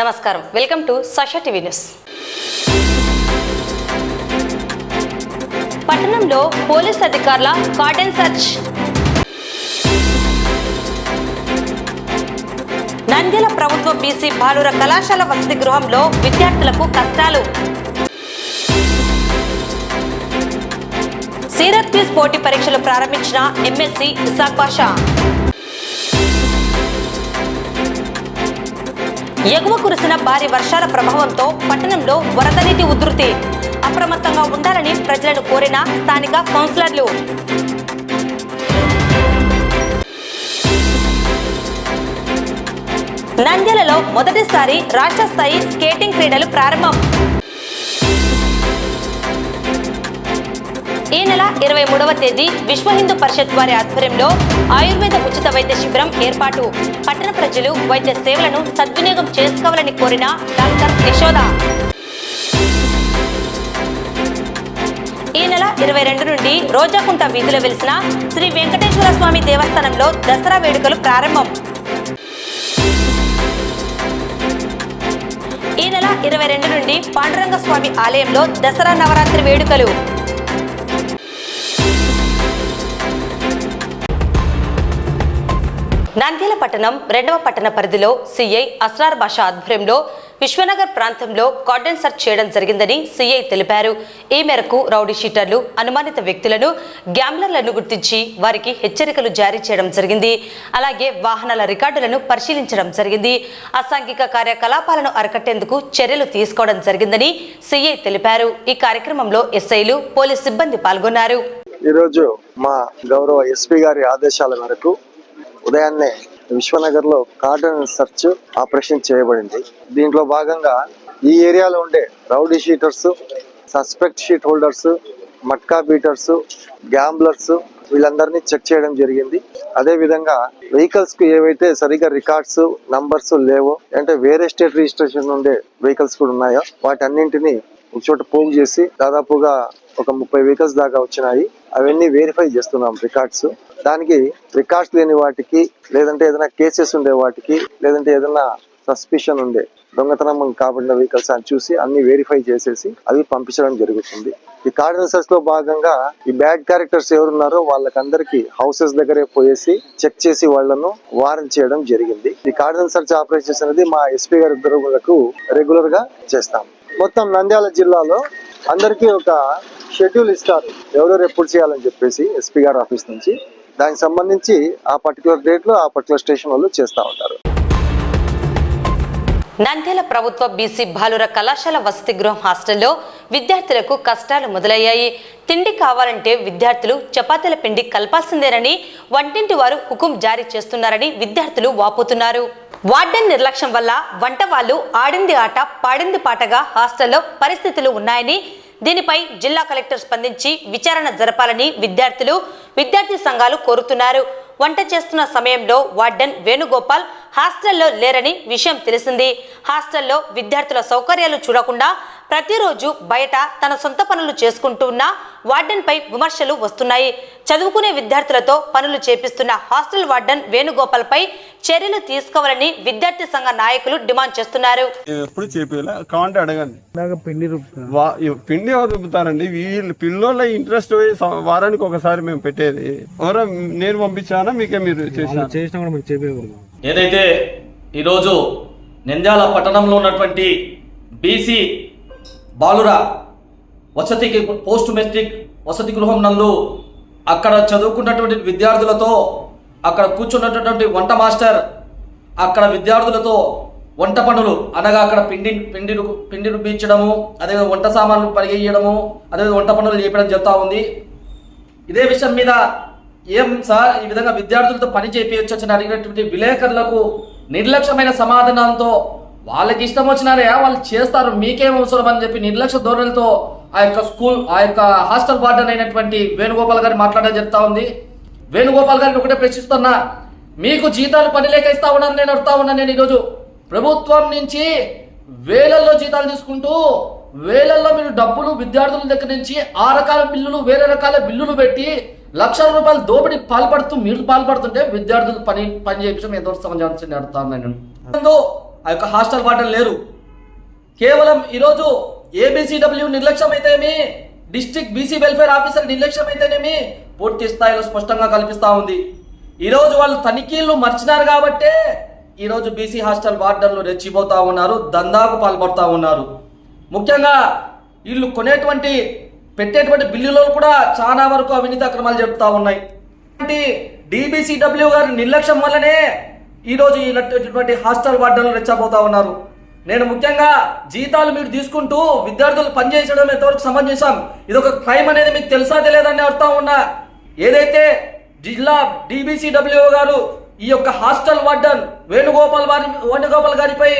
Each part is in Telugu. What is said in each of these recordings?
నమస్కారం, welcome to Sasha TV news. పట్టణంలో పోలీస్ అధికారుల కార్డన్ సెర్చ్. నంద్యాల ప్రభుత్వ బీసీ బాలుర కళాశాల వసతి గృహంలో విద్యార్థులకు కష్టాలు. సీరత్ క్విజ్ పోటీ పరీక్షలు ప్రారంభించిన ఎమ్మెల్సీ ఇసాక్ బాషా. ఎగువ కురిసిన భారీ వర్షాల ప్రభావంతో పట్టణంలో వరద నీటి ఉధృతి. అప్రమత్తంగా ఉండాలని ప్రజలను కోరిన స్థానిక కౌన్సిలర్లు. నంద్యాలలో మొదటిసారి రాష్ట్ర స్థాయి స్కేటింగ్ క్రీడలు ప్రారంభం. ఈ నెల 23వ తేదీ విశ్వ హిందూ పరిషత్ వారి ఆధ్వర్యంలో ఆయుర్వేద ఉచిత వైద్య శిబిరం ఏర్పాటు. పట్టణ ప్రజలు వైద్య సేవలను సద్వినియోగం చేసుకోవాలని కోరిన డాక్టర్ యశోద. ఈ నెల 22 నుండి రోజాకుంట వీధిలో వెలిసిన శ్రీ వెంకటేశ్వర స్వామి దేవస్థానంలో దసరా వేడుకలు ప్రారంభం. ఈ నెల 22 నుండి పాండురంగ స్వామి ఆలయంలో దసరా నవరాత్రి వేడుకలు. నంద్యాల పట్టణం 2వ పట్టణ పరిధిలో సిఐ అస్రార్ బాషా ఆధ్వర్యంలో విశ్వనగర్ ప్రాంతంలో కార్డన్ సెర్చ్ చేయడం జరిగిందని సిఐ తెలిపారు. ఈ మేరకు రౌడీ షీటర్లు, అనుమానిత వ్యక్తులను, గ్యాంబ్లర్లను గుర్తించి వారికి హెచ్చరికలు జారీ చేయడం జరిగింది. అలాగే వాహనాల రికార్డులను పరిశీలించడం జరిగింది. అసాంఘిక కార్యకలాపాలను అరికట్టేందుకు చర్యలు తీసుకోవడం జరిగిందని సిఐ తెలిపారు. ఈ కార్యక్రమంలో ఎస్ఐలు, పోలీస్ సిబ్బంది పాల్గొన్నారు. ఈరోజు మా గౌరవ ఎస్పీ గారి ఆదేశాల మేరకు ఉదయాన్నే విశ్వనగర్ లో కార్డన్ సెర్చ్ ఆపరేషన్ చేయబడింది. దీంట్లో భాగంగా ఈ ఏరియాలో ఉండే rowdy sheeters, suspect sheet holders, matka beaters, gamblers వీళ్ళందరినీ చెక్ చేయడం జరిగింది. అదే విధంగా వెహికల్స్ కు ఏవైతే సరిగ్గా రికార్డ్స్, నంబర్స్ లేవో, అంటే వేరే స్టేట్ రిజిస్ట్రేషన్ ఉండే వెహికల్స్ కూడా ఉన్నాయో వాటన్నింటినీ ఒక చోట పోగు చేసి దాదాపుగా ఒక 30 వెహికల్స్ దాకా వచ్చినాయి. అవన్నీ వెరిఫై చేస్తున్నాం రికార్డ్స్. దానికి రికార్డ్స్ లేని వాటికి, లేదంటే ఏదైనా కేసెస్ ఉండే వాటికి, లేదంటే ఏదైనా సస్పిషన్ ఉండే దొంగతనం కాబడిన వెహికల్స్ అని చూసి అన్ని వెరిఫై చేసేసి అవి పంపించడం జరుగుతుంది. ఈ కార్డన్ సెర్చ్ లో భాగంగా ఈ బ్యాడ్ క్యారెక్టర్స్ ఎవరున్నారో వాళ్ళకందరికి హౌసెస్ దగ్గరే పోయేసి చెక్ చేసి వాళ్లను వారెంట్ చేయడం జరిగింది. ఈ కార్డన్ సెర్చ్ ఆపరేషన్స్ అనేది మా ఎస్పీ గారి ఉత్తర్వులకు రెగ్యులర్ గా చేస్తాం. మొత్తం నంద్యాల జిల్లాలో అందరికీ ఒక షెడ్యూల్ ఇస్తారు, ఎవరెవరు ఎప్పుడు చేయాలని చెప్పేసి ఎస్పీ గారి ఆఫీస్ నుంచి. దానికి సంబంధించి ఆ పర్టికులర్ డేట్ లో ఆ పర్టికులర్ స్టేషన్ వాళ్ళు చేస్తూ ఉంటారు. నంద్యాల ప్రభుత్వ బీసీ బాలుర కళాశాల వసతి గృహం హాస్టల్లో విద్యార్థులకు కష్టాలు మొదలయ్యాయి. తిండి కావాలంటే విద్యార్థులు చపాతీల పిండి కలపాల్సిందేనని వంటింటి వారు హుకుం జారీ చేస్తున్నారని విద్యార్థులు వాపోతున్నారు. వార్డెన్ నిర్లక్ష్యం వల్ల వంట వాళ్ళు ఆడింది ఆట, పాడింది పాటగా హాస్టల్లో పరిస్థితులు ఉన్నాయని, దీనిపై జిల్లా కలెక్టర్ స్పందించి విచారణ జరపాలని విద్యార్థి సంఘాలు కోరుతున్నారు. వంట చేస్తున్న సమయంలో వార్డెన్ వేణుగోపాల్ హాస్టల్లో లేరని విషయం తెలిసింది. హాస్టల్లో విద్యార్థుల సౌకర్యాలు చూడకుండా ప్రతిరోజు బయట తన సొంత పనులు చేసుకుంటూ ఉన్న వార్డెన్ పై విమర్శలు వస్తున్నాయి. చదువుకునే విద్యార్థులతో పనులు చేపిస్తున్న హాస్టల్ వార్డెన్ వేణుగోపాల్ పై చర్యలు తీసుకోవాలని విద్యార్థి సంఘ నాయకులు డిమాండ్ చేస్తున్నారు. ఎప్పుడు చేపేలా కావాలంటే అడగండి. పిండి ఎవరు రుబ్బుతారండి? వీళ్ళు పిల్లల ఇంట్రెస్ట్ వారానికి ఒకసారి మేము పెట్టేది. ఎవరో నేను పంపించానా మీకే మీరు చేసిన? ఏదైతే ఈరోజు నంద్యాల పట్టణంలో ఉన్నటువంటి బీసీ బాలుర పోస్ట్ మెట్రిక్ వసతి గృహం నందు అక్కడ చదువుకున్నటువంటి విద్యార్థులతో, అక్కడ కూర్చున్నటువంటి వంట మాస్టర్ అక్కడ విద్యార్థులతో వంట పనులు అనగా అక్కడ పిండి రుబ్బించడము, అదేవిధంగా వంట సామాన్లు పరిగెయ్యడము, అదేవిధంగా వంట పనులు చేయడం జరుగుతూ ఉంది. ఇదే విషయం మీద ఏం సార్ ఈ విధంగా విద్యార్థులతో పని చేయించొచ్చని అడిగినటువంటి విలేకరులకు నిర్లక్ష్యమైన సమాధానంతో వాళ్ళకి ఇష్టం వచ్చినారే వాళ్ళు చేస్తారు, మీకేం అవసరం అని చెప్పి నిర్లక్ష్య ధోరణితో ఆ యొక్క హాస్టల్ వార్డెన్ అయినటువంటి వేణుగోపాల్ గారిని మాట్లాడడం జరుగుతూ ఉంది. వేణుగోపాల్ గారిని ఒకటే ప్రశ్నిస్తున్నా, మీకు జీతాలు పని లేక ఇస్తా ఉన్నాను, నేను అడుగుతా ఉన్నాను. నేను ఈరోజు ప్రభుత్వం నుంచి వేలల్లో జీతాలు తీసుకుంటూ వేలల్లో మీరు డబ్బులు విద్యార్థుల దగ్గర నుంచి ఆ రకాల బిల్లులు, వేరే రకాల బిల్లులు పెట్టి లక్షల రూపాయలు దోపిడీ పాల్పడుతుంటే విద్యార్థులు పని చేయించడం ఎంతో సమంజసం అడుగుతాను నేను. ఆ యొక్క హాస్టల్ వార్డెన్ లేరు. కేవలం ఈరోజు ఏబిసిడబ్ల్యూ నిర్లక్ష్యం అయితేనేమి, డిస్ట్రిక్ట్ బీసీ వెల్ఫేర్ ఆఫీసర్ నిర్లక్ష్యం అయితేనేమి పూర్తి స్థాయిలో స్పష్టంగా కల్పిస్తూ ఉంది. ఈరోజు వాళ్ళు తనిఖీలు మర్చినారు కాబట్టే ఈరోజు బీసీ హాస్టల్ వార్డన్లు రెచ్చిపోతూ ఉన్నారు, దందాకు పాల్పడుతూ ఉన్నారు. ముఖ్యంగా వీళ్ళు కొనేటువంటి పెట్టేటువంటి బిల్లులో కూడా చాలా వరకు అవినీతి అక్రమాలు జరుపుతూ ఉన్నాయి. డిబిసిడబ్ల్యూ గారి నిర్లక్ష్యం వల్లనే ఈరోజు ఇటువంటి హాస్టల్ వార్డన్లు రెచ్చబోతూ ఉన్నారు. నేను ముఖ్యంగా జీతాలు మీరు తీసుకుంటూ విద్యార్థులు పనిచేయడం ఎంతవరకు సమంజసం, ఇది ఒక క్రైమ్ అనేది మీకు తెలుసా తెలియదని అడుగుతా ఉన్నా. ఏదైతే జిల్లా డిబిసిడబ్ల్యూ గారు ఈ యొక్క హాస్టల్ వార్డన్ వేణుగోపాల్ గారిపై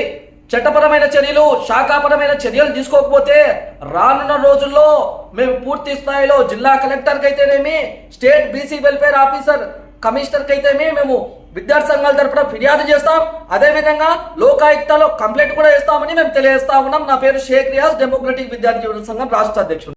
చట్టపరమైన చర్యలు, శాఖాపరమైన చర్యలు తీసుకోకపోతే రానున్న రోజుల్లో మేము పూర్తి స్థాయిలో జిల్లా కలెక్టర్కి అయితేనేమి, స్టేట్ బీసీ వెల్ఫేర్ ఆఫీసర్ కమిషనర్కి అయితేనేమి మేము విద్యార్థి సంఘాల తరపున ఫిర్యాదు చేస్తాం. అదేవిధంగా లోకాయుక్తలో కంప్లైంట్ కూడా చేస్తామని మేము తెలియజేస్తా ఉన్నాం. నా పేరు షేక్ రియాజ్, డెమోక్రటిక్ విద్యార్థి యువజన సంఘం రాష్ట్ర అధ్యక్షుడు.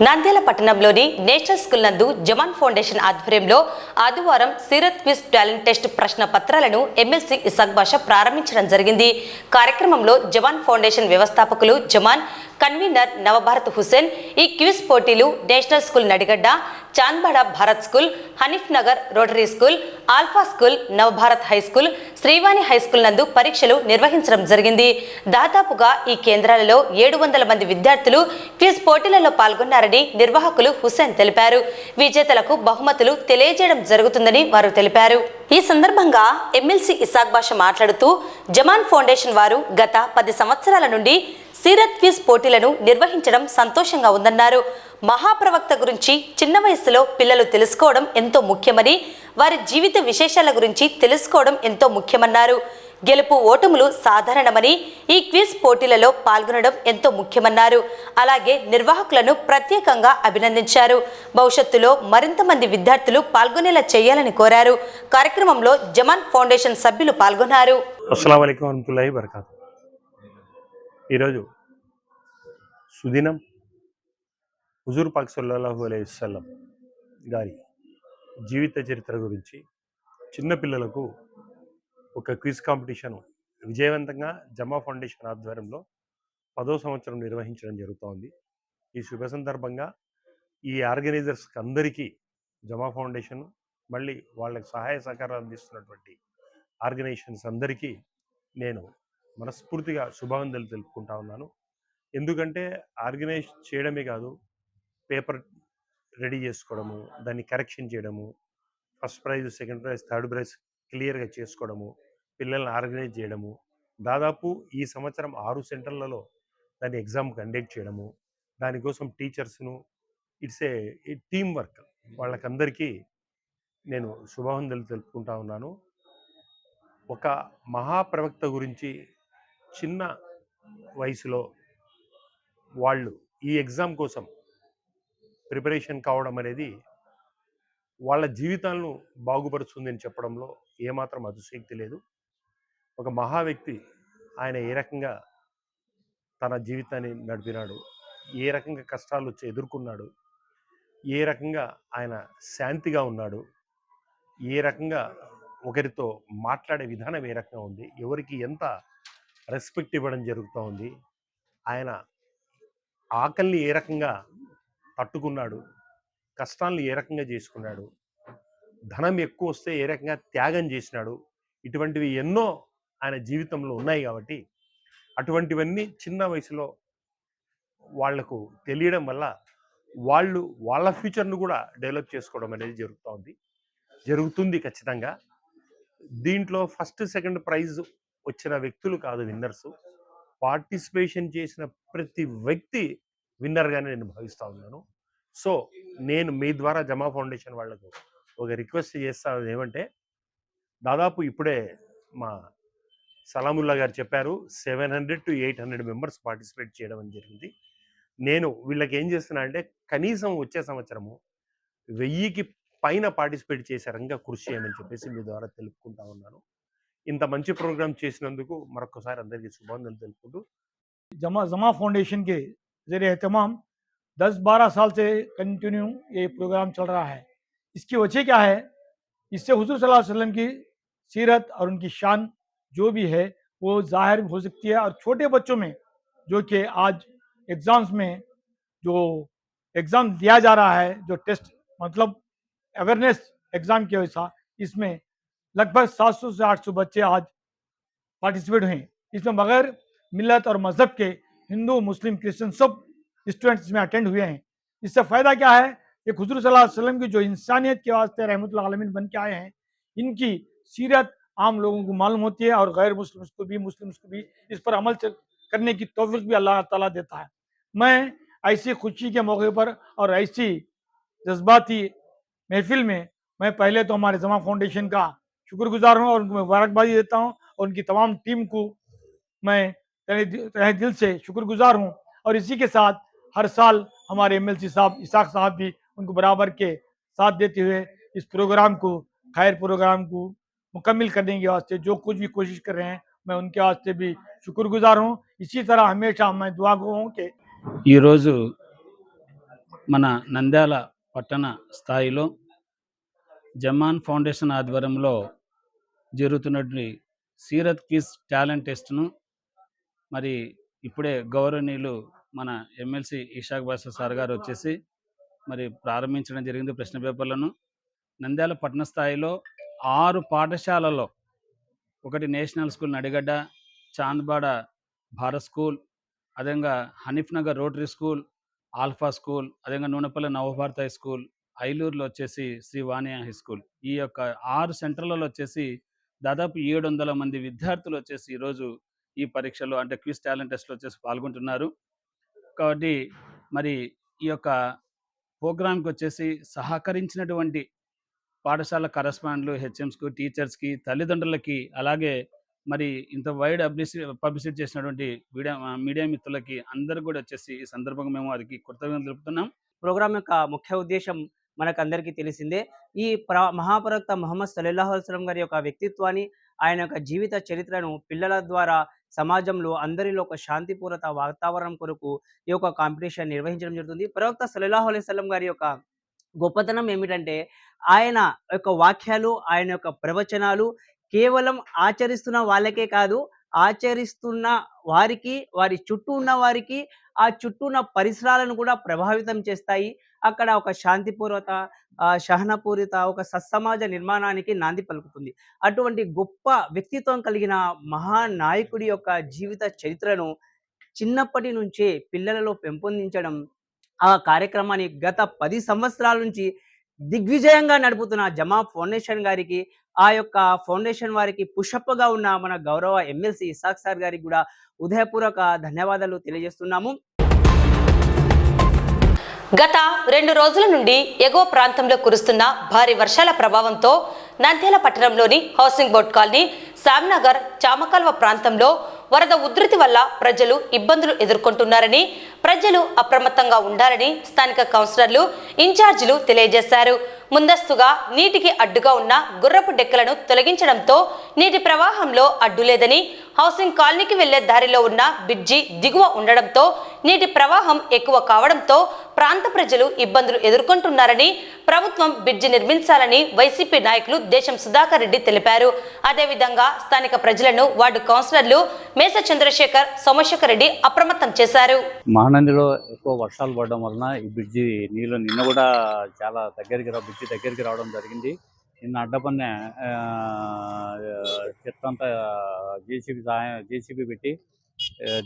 నంద్యాల పట్టణంలోని నేషనల్ స్కూల్ నందు జమాన్ ఫౌండేషన్ ఆధ్వర్యంలో ఆదివారం సీరత్ క్విజ్ టాలెంట్ టెస్ట్ ప్రశ్న పత్రాలను ఎమ్మెల్సీ ఇసాక్ బాషా ప్రారంభించడం జరిగింది. కార్యక్రమంలో జమాన్ ఫౌండేషన్ వ్యవస్థాపకులు జమాన్, కన్వీనర్ నవభారత్ హుసేన్ ఈ క్విజ్ పోటీలు national school Nadigadda, Chandbada Bharat school, Haneef Nagar rotary school, alpha school, Navabharat high school, Srivani high school నందు పరీక్షలు నిర్వహించడం జరిగింది. దాదాపుగా ఈ కేంద్రాలలో 700 మంది విద్యార్థులు క్విజ్ పోటీలలో పాల్గొన్నారని నిర్వాహకులు హుసేన్ తెలిపారు. విజేతలకు బహుమతులు తెలియజేయడం జరుగుతుందని వారు తెలిపారు. ఈ సందర్భంగా ఎమ్మెల్సీ ఇసాక్ బాషా మాట్లాడుతూ జమాన్ ఫౌండేషన్ వారు గత 10 సంవత్సరాల నుండి సీరత్ క్విజ్ పోటీలను నిర్వహించడం సంతోషంగా ఉందన్నారు. మహాప్రవక్త గురించి చిన్న వయసులో పిల్లలు తెలుసుకోవడం ఎంతో ముఖ్యమని, వారి జీవిత విశేషాల గురించి తెలుసుకోవడం ఎంతో ముఖ్యమన్నారు. గెలుపు ఓటములు సాధారణమని, ఈ క్విజ్ పోటీలలో పాల్గొనడం ఎంతో ముఖ్యమన్నారు. అలాగే నిర్వాహకులను ప్రత్యేకంగా అభినందించారు. భవిష్యత్తులో మరింత మంది విద్యార్థులు పాల్గొనేలా చేయాలని కోరారు. కార్యక్రమంలో జమాన్ ఫౌండేషన్ సభ్యులు పాల్గొన్నారు. అస్సలాము అలైకుం వరహ్మతుల్లాహి వబరకాతుహు. ఈరోజు సుదినం హుజూర్ పాక్ సల్లల్లాహు అలైహి వసల్లం గారి జీవిత చరిత్ర గురించి చిన్నపిల్లలకు ఒక క్విజ్ కాంపిటీషన్ విజయవంతంగా జమా ఫౌండేషన్ ఆధ్వర్యంలో 10వ సంవత్సరం నిర్వహించడం జరుగుతోంది. ఈ శుభ సందర్భంగా ఈ ఆర్గనైజర్స్కి అందరికీ జమా ఫౌండేషన్, మళ్ళీ వాళ్ళకి సహాయ సహకారాలు అందిస్తున్నటువంటి ఆర్గనైజేషన్స్ అందరికీ నేను మనస్ఫూర్తిగా శుభావందనలు తెలుపుకుంటా ఉన్నాను. ఎందుకంటే ఆర్గనైజ్ చేయడమే కాదు, పేపర్ రెడీ చేసుకోవడము, దాన్ని కరెక్షన్ చేయడము, first prize, second prize, third prize క్లియర్గా చేసుకోవడము, పిల్లల్ని ఆర్గనైజ్ చేయడము, దాదాపు ఈ సంవత్సరం 6 సెంటర్లలో దాన్ని ఎగ్జామ్ కండక్ట్ చేయడము, దానికోసం టీచర్స్ను, ఇట్స్ ఏ టీమ్ వర్క్. వాళ్ళకందరికీ నేను శుభావందనలు తెలుపుకుంటా ఉన్నాను. ఒక మహాప్రవక్త గురించి చిన్న వయసులో వాళ్ళు ఈ ఎగ్జామ్ కోసం ప్రిపరేషన్ కావడం అనేది వాళ్ళ జీవితాలను బాగుపరుస్తుందని చెప్పడంలో ఏమాత్రం అతిశయోక్తి లేదు. ఒక మహా వ్యక్తి ఆయన ఏ రకంగా తన జీవితాన్ని నడిపినాడు, ఏ రకంగా కష్టాలు వచ్చి ఎదుర్కొన్నాడు, ఏ రకంగా ఆయన శాంతిగా ఉన్నాడు, ఏ రకంగా ఒకరితో మాట్లాడే విధానం ఏ రకంగా ఉంది, ఎవరికి ఎంత రెస్పెక్ట్ ఇవ్వడం జరుగుతూ ఉంది, ఆయన ఆకలిని ఏ రకంగా తట్టుకున్నాడు, కష్టాలను ఏ రకంగా చేసుకున్నాడు, ధనం ఎక్కువ వస్తే ఏ రకంగా త్యాగం చేసినాడు, ఇటువంటివి ఎన్నో ఆయన జీవితంలో ఉన్నాయి. కాబట్టి అటువంటివన్నీ చిన్న వయసులో వాళ్లకు తెలియడం వల్ల వాళ్ళు వాళ్ళ ఫ్యూచర్ను కూడా డెవలప్ చేసుకోవడం అనేది జరుగుతుంది ఖచ్చితంగా. దీంట్లో ఫస్ట్, సెకండ్ ప్రైజ్ వచ్చిన వ్యక్తులు కాదు విన్నర్సు, పార్టిసిపేషన్ చేసిన ప్రతి వ్యక్తి విన్నర్గానే నేను భావిస్తూ ఉన్నాను. సో నేను మీ ద్వారా జమా ఫౌండేషన్ వాళ్లకు ఒక రిక్వెస్ట్ చేస్తాను. ఏమంటే, దాదాపు ఇప్పుడే మా సలాముల్లా గారు చెప్పారు 700 to 800 మెంబర్స్ పార్టిసిపేట్ చేయడం అని జరిగింది. నేను వీళ్ళకి ఏం చేస్తున్నా అంటే, కనీసం వచ్చే సంవత్సరము 1000కి పైన పార్టిసిపేట్ చేసే రంగా కృషి చేయమని చెప్పేసి మీ ద్వారా తెలుపుకుంటా ఉన్నాను. ఇంత మంచి ప్రోగ్రామ్ చేసినందుకు మరొకసారి అందరికీ శుభాకాంక్షలు తెలుపుకుంటూ, जमा फाउंडेशन के ज़रिए एहतमाम 10-12 साल से कंटिन्यू ये प्रोग्राम चल रहा है। इसकी वजह क्या है? इससे हुजूर सल्लल्लाहु अलैहि वसल्लम की सीरत और उनकी शान जो भी है वो जाहिर हो सकती है। और छोटे बच्चों में जो कि आज एग्ज़ाम्स में जो एग्ज़ाम दिया जा रहा है, जो टेस्ट मतलब अवेयरनेस एग्ज़ाम के वैसा, इसमें लगभग 700 से 800 बच्चे आज पार्टिसिपेट हुए। इसमें बगैर मिल्लत और मज़हब के हिंदू, मुस्लिम, क्रिश्चियन सब स्टूडेंट्स इसमें अटेंड हुए हैं। इससे फ़ायदा क्या है कि हुज़ूर सल्लल्लाहु अलैहि वसल्लम की जो इंसानियत के वास्ते रहमतुल आलमीन बन के आए हैं, इनकी सीरत आम लोगों को मालूम होती है और गैर मुस्लिम्स को भी, मुस्लिम्स को भी इस पर अमल करने की तौफीक भी अल्लाह ताला देता है। मैं ऐसी खुशी के मौके पर और ऐसी जज्बाती महफिल में मैं पहले तो हमारे जमा फाउंडेशन का शुक्रगुजार हूँ और उनको मुबारकबादी देता हूँ और उनकी तमाम टीम को मैं तहे दिल से शुक्रगुजार हूँ। और इसी के साथ हर साल हमारे एमएलसी साहब इसाक साहब भी उनको बराबर के साथ देते हुए इस प्रोग्राम को, खैर प्रोग्राम को मुकम्मल करने के वास्ते जो कुछ भी कोशिश कर रहे हैं, मैं उनके वास्ते भी शुक्रगुजार हूँ। इसी तरह हमेशा मैं दुआ गो हूँ कि ఈరోజు మన నంద్యాల పట్టణ స్థాయిలో జమాన్ ఫౌండేషన్ ఆధ్వర్యంలో జరుగుతున్నటువంటి సీరత్ క్విజ్ టాలెంట్ టెస్ట్ను మరి ఇప్పుడే గౌరవనీయులు మన ఎమ్మెల్సీ ఇషాక్ బాషా సార్ గారు వచ్చేసి మరి ప్రారంభించడం జరిగింది ప్రశ్న పేపర్లను. నంద్యాల పట్టణ స్థాయిలో 6 పాఠశాలలో, ఒకటి national school Nadigadda, Chandbada Bharat school, అదేవిధంగా Hanif Nagar rotary school, alpha school, అదేవిధంగా నూనెపల్లి నవభారత హై స్కూల్, ఐలూరులో వచ్చేసి శ్రీ వాణియా హై స్కూల్, ఈ యొక్క 6 సెంటర్లలో వచ్చేసి దాదాపు 700 మంది విద్యార్థులు వచ్చేసి ఈరోజు ఈ పరీక్షలో అంటే క్విజ్ టాలెంట్ టెస్ట్లో వచ్చేసి పాల్గొంటున్నారు. కాబట్టి మరి ఈ యొక్క ప్రోగ్రాంకి వచ్చేసి సహకరించినటువంటి పాఠశాల కరస్పాండెంట్లు, హెచ్ఎంస్కు, టీచర్స్కి, తల్లిదండ్రులకి, అలాగే మరి ఇంత వైడ్ పబ్లిసిటీ చేసినటువంటి మీడియా మిత్రులకి అందరూ కూడా వచ్చేసి ఈ సందర్భంగా మేము వారికి కృతజ్ఞతలు తెలుపుతున్నాం. ప్రోగ్రామ్ యొక్క ముఖ్య ఉద్దేశం మనకందరికీ తెలిసిందే. ఈ మహాప్రవక్త ముహమ్మద్ సల్లల్లాహు అలైహి వసల్లం గారి యొక్క వ్యక్తిత్వాన్ని, ఆయన యొక్క జీవిత చరిత్రను పిల్లల ద్వారా సమాజంలో అందరిలో ఒక శాంతిపూరిత వాతావరణం కొరకు ఈ యొక్క కాంపిటీషన్ నిర్వహించడం జరుగుతుంది. ప్రవక్త సల్లల్లాహు అలైహి వసల్లం గారి యొక్క గొప్పతనం ఏమిటంటే, ఆయన యొక్క వాక్యాలు, ఆయన యొక్క ప్రవచనాలు కేవలం ఆచరిస్తున్న వాళ్ళకే కాదు, ఆచరిస్తున్న వారికి, వారి చుట్టూ ఉన్న వారికి, ఆ చుట్టూ ఉన్న పరిసరాలను కూడా ప్రభావితం చేస్తాయి. అక్కడ ఒక శాంతిపూర్వత, సహనపూరిత ఒక సత్సమాజ నిర్మాణానికి నాంది పలుకుతుంది. అటువంటి గొప్ప వ్యక్తిత్వం కలిగిన మహానాయకుడి యొక్క జీవిత చరిత్రను చిన్నప్పటి నుంచే పిల్లలలో పెంపొందించడం, ఆ కార్యక్రమాన్ని గత 10 సంవత్సరాల నుంచి దిగ్విజయంగా నడుపుతున్న జమా ఫౌండేషన్ గారికి, ఆ యొక్క ఫౌండేషన్ వారికి పుషప్గా ఉన్న మన గౌరవ ఎమ్మెల్సీ ఇసాక్ సార్ గారికి కూడా ఉదయపూర్వక ధన్యవాదాలు తెలియజేస్తున్నాము. గత 2 రోజుల నుండి ఎగువ ప్రాంతంలో కురుస్తున్న భారీ వర్షాల ప్రభావంతో నంద్యాల పట్టణంలోని హౌసింగ్ బోర్డ్ కాలనీ, శామ్నగర్, చామకాల్వ ప్రాంతంలో వరద ఉధృతి వల్ల ప్రజలు ఇబ్బందులు ఎదుర్కొంటున్నారని, ప్రజలు అప్రమత్తంగా ఉండాలని స్థానిక కౌన్సిలర్లు, ఇన్ఛార్జీలు తెలియజేశారు. ముందస్తుగా నీటికి అడ్డుగా ఉన్న గుర్రపు డెక్కలను తొలగించడంతో నీటి ప్రవాహంలో అడ్డు లేదని, హౌసింగ్ కాలనీకి వెళ్లే దారిలో ఉన్న బ్రిడ్జి దిగువ ఉండడంతో నీటి ప్రవాహం ఎక్కువ కావడంతో ప్రాంత ప్రజలు ఇబ్బందులు ఎదుర్కొంటున్నారని, ప్రభుత్వం బ్రిడ్జి నిర్మించాలని వైసీపీ నాయకులు దేశం సుధాకర్ రెడ్డి తెలిపారు. అదేవిధంగా స్థానిక ప్రజలను వార్డు కౌన్సిలర్లు మేస చంద్రశేఖర్, సోమశేఖర్ రెడ్డి అప్రమత్తం చేశారు. మహానందిలో ఎక్కువ వర్షాలు పడడం వలన ఈ బ్రిడ్జి నీళ్ళు నిన్న కూడా చాలా బ్రిడ్జి దగ్గరికి రావడం జరిగింది. నిన్న అడ్డపన్నే చెత్త అంతా జేసీబీ పెట్టి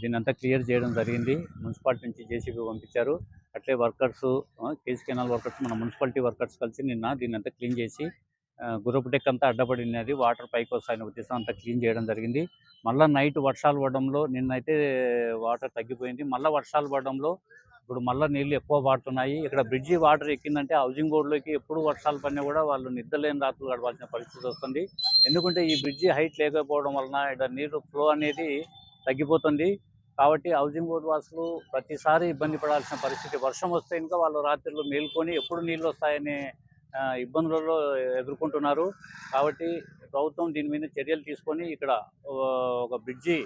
దీన్నంతా క్లియర్ చేయడం జరిగింది. మున్సిపాలిటీ నుంచి జేసీబీ పంపించారు. అట్లే వర్కర్స్, కేసీ కెనాల్ వర్కర్స్, మన మున్సిపాలిటీ వర్కర్స్ కలిసి నిన్న దీన్నంతా క్లీన్ చేసి గుర్రపు డెక్ అంతా అడ్డపడినది, వాటర్ పైకి వస్తాయని ఉద్దేశం అంతా క్లీన్ చేయడం జరిగింది. మళ్ళీ నైట్ వర్షాలు పడడంలో నిన్నైతే వాటర్ తగ్గిపోయింది. మళ్ళీ వర్షాలు పడడంలో ఇప్పుడు మళ్ళీ నీళ్ళు ఎక్కువ పడుతున్నాయి. ఇక్కడ బ్రిడ్జి వాటర్ ఎక్కిందంటే హౌసింగ్ బోర్డులోకి ఎప్పుడు వర్షాలు పడినా కూడా వాళ్ళు నిద్రలేని రాత్రులు గడపాల్సిన పరిస్థితి వస్తుంది. ఎందుకంటే ఈ బ్రిడ్జి హైట్ లేకపోవడం వలన ఇక్కడ నీరు ఫ్లో అనేది తగ్గిపోతుంది. కాబట్టి హౌసింగ్ బోర్డు వాసులు ప్రతిసారి ఇబ్బంది పడాల్సిన పరిస్థితి. వర్షం వస్తే ఇంకా వాళ్ళు రాత్రులు మేల్కొని ఎప్పుడు నీళ్ళు వస్తాయనే ఇబ్బందులలో ఎదుర్కొంటున్నారు. కాబట్టి ప్రభుత్వం దీని మీద చర్యలు తీసుకొని ఇక్కడ ఒక బ్రిడ్జి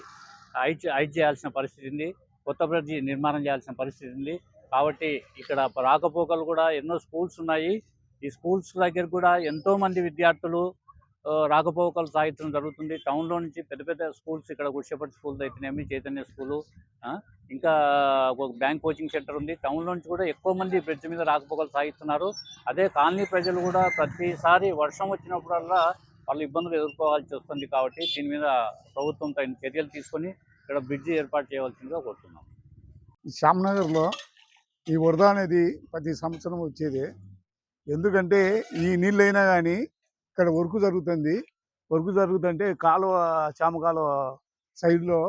హైట్ చేయాల్సిన పరిస్థితి ఉంది. కొత్త బ్రిడ్జి నిర్మాణం చేయాల్సిన పరిస్థితి ఉంది. కాబట్టి ఇక్కడ రాకపోకలు కూడా ఎన్నో స్కూల్స్ ఉన్నాయి. ఈ స్కూల్స్ దగ్గర కూడా ఎంతోమంది విద్యార్థులు రాకపోకలు సాగించడం జరుగుతుంది. టౌన్లో నుంచి పెద్ద పెద్ద స్కూల్స్, ఇక్కడ గుడిషెపట్టి స్కూల్స్ అయితేనేమి, చైతన్య స్కూలు, ఇంకా ఒక బ్యాంక్ కోచింగ్ సెంటర్ ఉంది. టౌన్లో నుంచి కూడా ఎక్కువ మంది బ్రిడ్జ్ మీద రాకపోకలు సాగిస్తున్నారు. అదే కాలనీ ప్రజలు కూడా ప్రతిసారి వర్షం వచ్చినప్పుడల్లా వాళ్ళు ఇబ్బందులు ఎదుర్కోవాల్సి వస్తుంది. కాబట్టి దీని మీద ప్రభుత్వం తగిన చర్యలు తీసుకొని ఇక్కడ బ్రిడ్జి ఏర్పాటు చేయవలసిందిగా కోరుతున్నాం. శ్యామ్నగర్లో ఈ వరద అనేది ప్రతి సంవత్సరం వచ్చేది. ఎందుకంటే ఈ నీళ్ళు అయినా కానీ ఇక్కడ వర్క్ జరుగుతుంటే కాలువ, చామ కాలువ సైడ్లో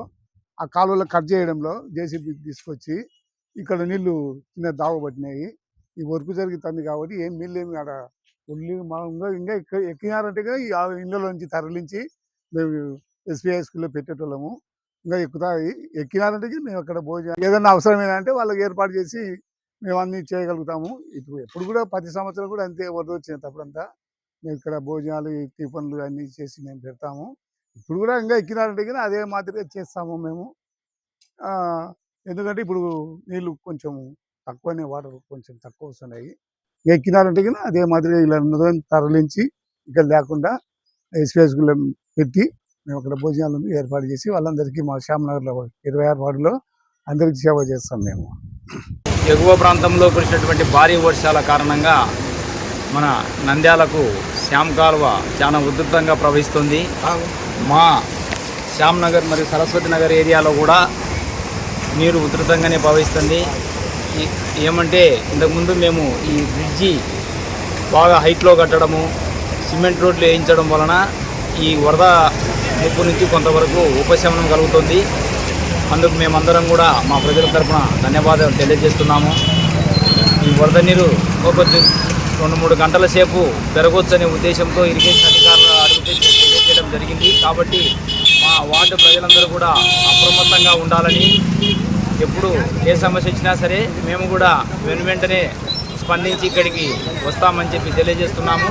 ఆ కాలువలో కట్ చేయడంలో జేసీబీ తీసుకొచ్చి ఇక్కడ నీళ్లు చిన్న దావబట్టినాయి. ఈ వర్క్ జరుగుతుంది కాబట్టి ఏం నీళ్ళు ఏమి ఆడ ఉల్లి ఇంకా ఎక్కినారంటే ఆ ఇళ్ళలోంచి తరలించి మేము ఎస్బీఐ స్కూల్లో పెట్టేటోళ్ళము. ఇంకా ఎక్కినారంటే మేము అక్కడ భోజనం ఏదైనా అవసరమైనా అంటే వాళ్ళకి ఏర్పాటు చేసి మేము అన్నీ చేయగలుగుతాము. ఎప్పుడు కూడా ప్రతి సంవత్సరం కూడా అంతే వరద వచ్చినప్పుడంతా మేము ఇక్కడ భోజనాలు, టిఫిన్లు అన్నీ చేసి మేము పెడతాము. ఇప్పుడు కూడా ఇంకా ఎక్కినారంటే కానీ అదే మాదిరిగా చేస్తాము మేము. ఎందుకంటే ఇప్పుడు నీళ్ళు కొంచెం తక్కువనే, వాటర్ కొంచెం తక్కువ వస్తున్నాయి. ఎక్కినారంటే కానీ అదే మాదిరిగా ఇలా తరలించి ఇక్కడ లేకుండా ఎస్బీఐ స్కూల్లో పెట్టి మేము అక్కడ భోజనాలను ఏర్పాటు చేసి వాళ్ళందరికీ మా శ్యామ్నగర్లో 26 వార్డులో అందరికీ సేవ చేస్తాం. మేము ఎగువ ప్రాంతంలో కురిసినటువంటి భారీ వర్షాల కారణంగా మన నంద్యాలకు శ్యామ్ కాలువ చాలా ఉధృతంగా ప్రవహిస్తుంది. మా శ్యామ్ నగర్ మరియు సరస్వతి నగర్ ఏరియాలో కూడా నీరు ఉధృతంగానే ప్రవహిస్తుంది. ఏమంటే ఇంతకుముందు మేము ఈ బ్రిడ్జి బాగా హైట్లో కట్టడము, సిమెంట్ రోడ్లు వేయించడం వలన ఈ వరద ముప్పు నుంచి కొంతవరకు ఉపశమనం కలుగుతుంది. అందుకు మేమందరం కూడా మా ప్రజల తరఫున ధన్యవాదాలు తెలియజేస్తున్నాము. ఈ వరద నీరు ఒక 2-3 గంటల సేపు పెరగొచ్చనే ఉద్దేశంతో ఇరిగేషన్ అధికారులు అడిగితే తెలియజేయడం జరిగింది. కాబట్టి మా వార్డు ప్రజలందరూ కూడా అప్రమత్తంగా ఉండాలని, ఎప్పుడు ఏ సమస్య వచ్చినా సరే మేము కూడా వెంటనే స్పందించి ఇక్కడికి వస్తామని చెప్పి తెలియజేస్తున్నాము.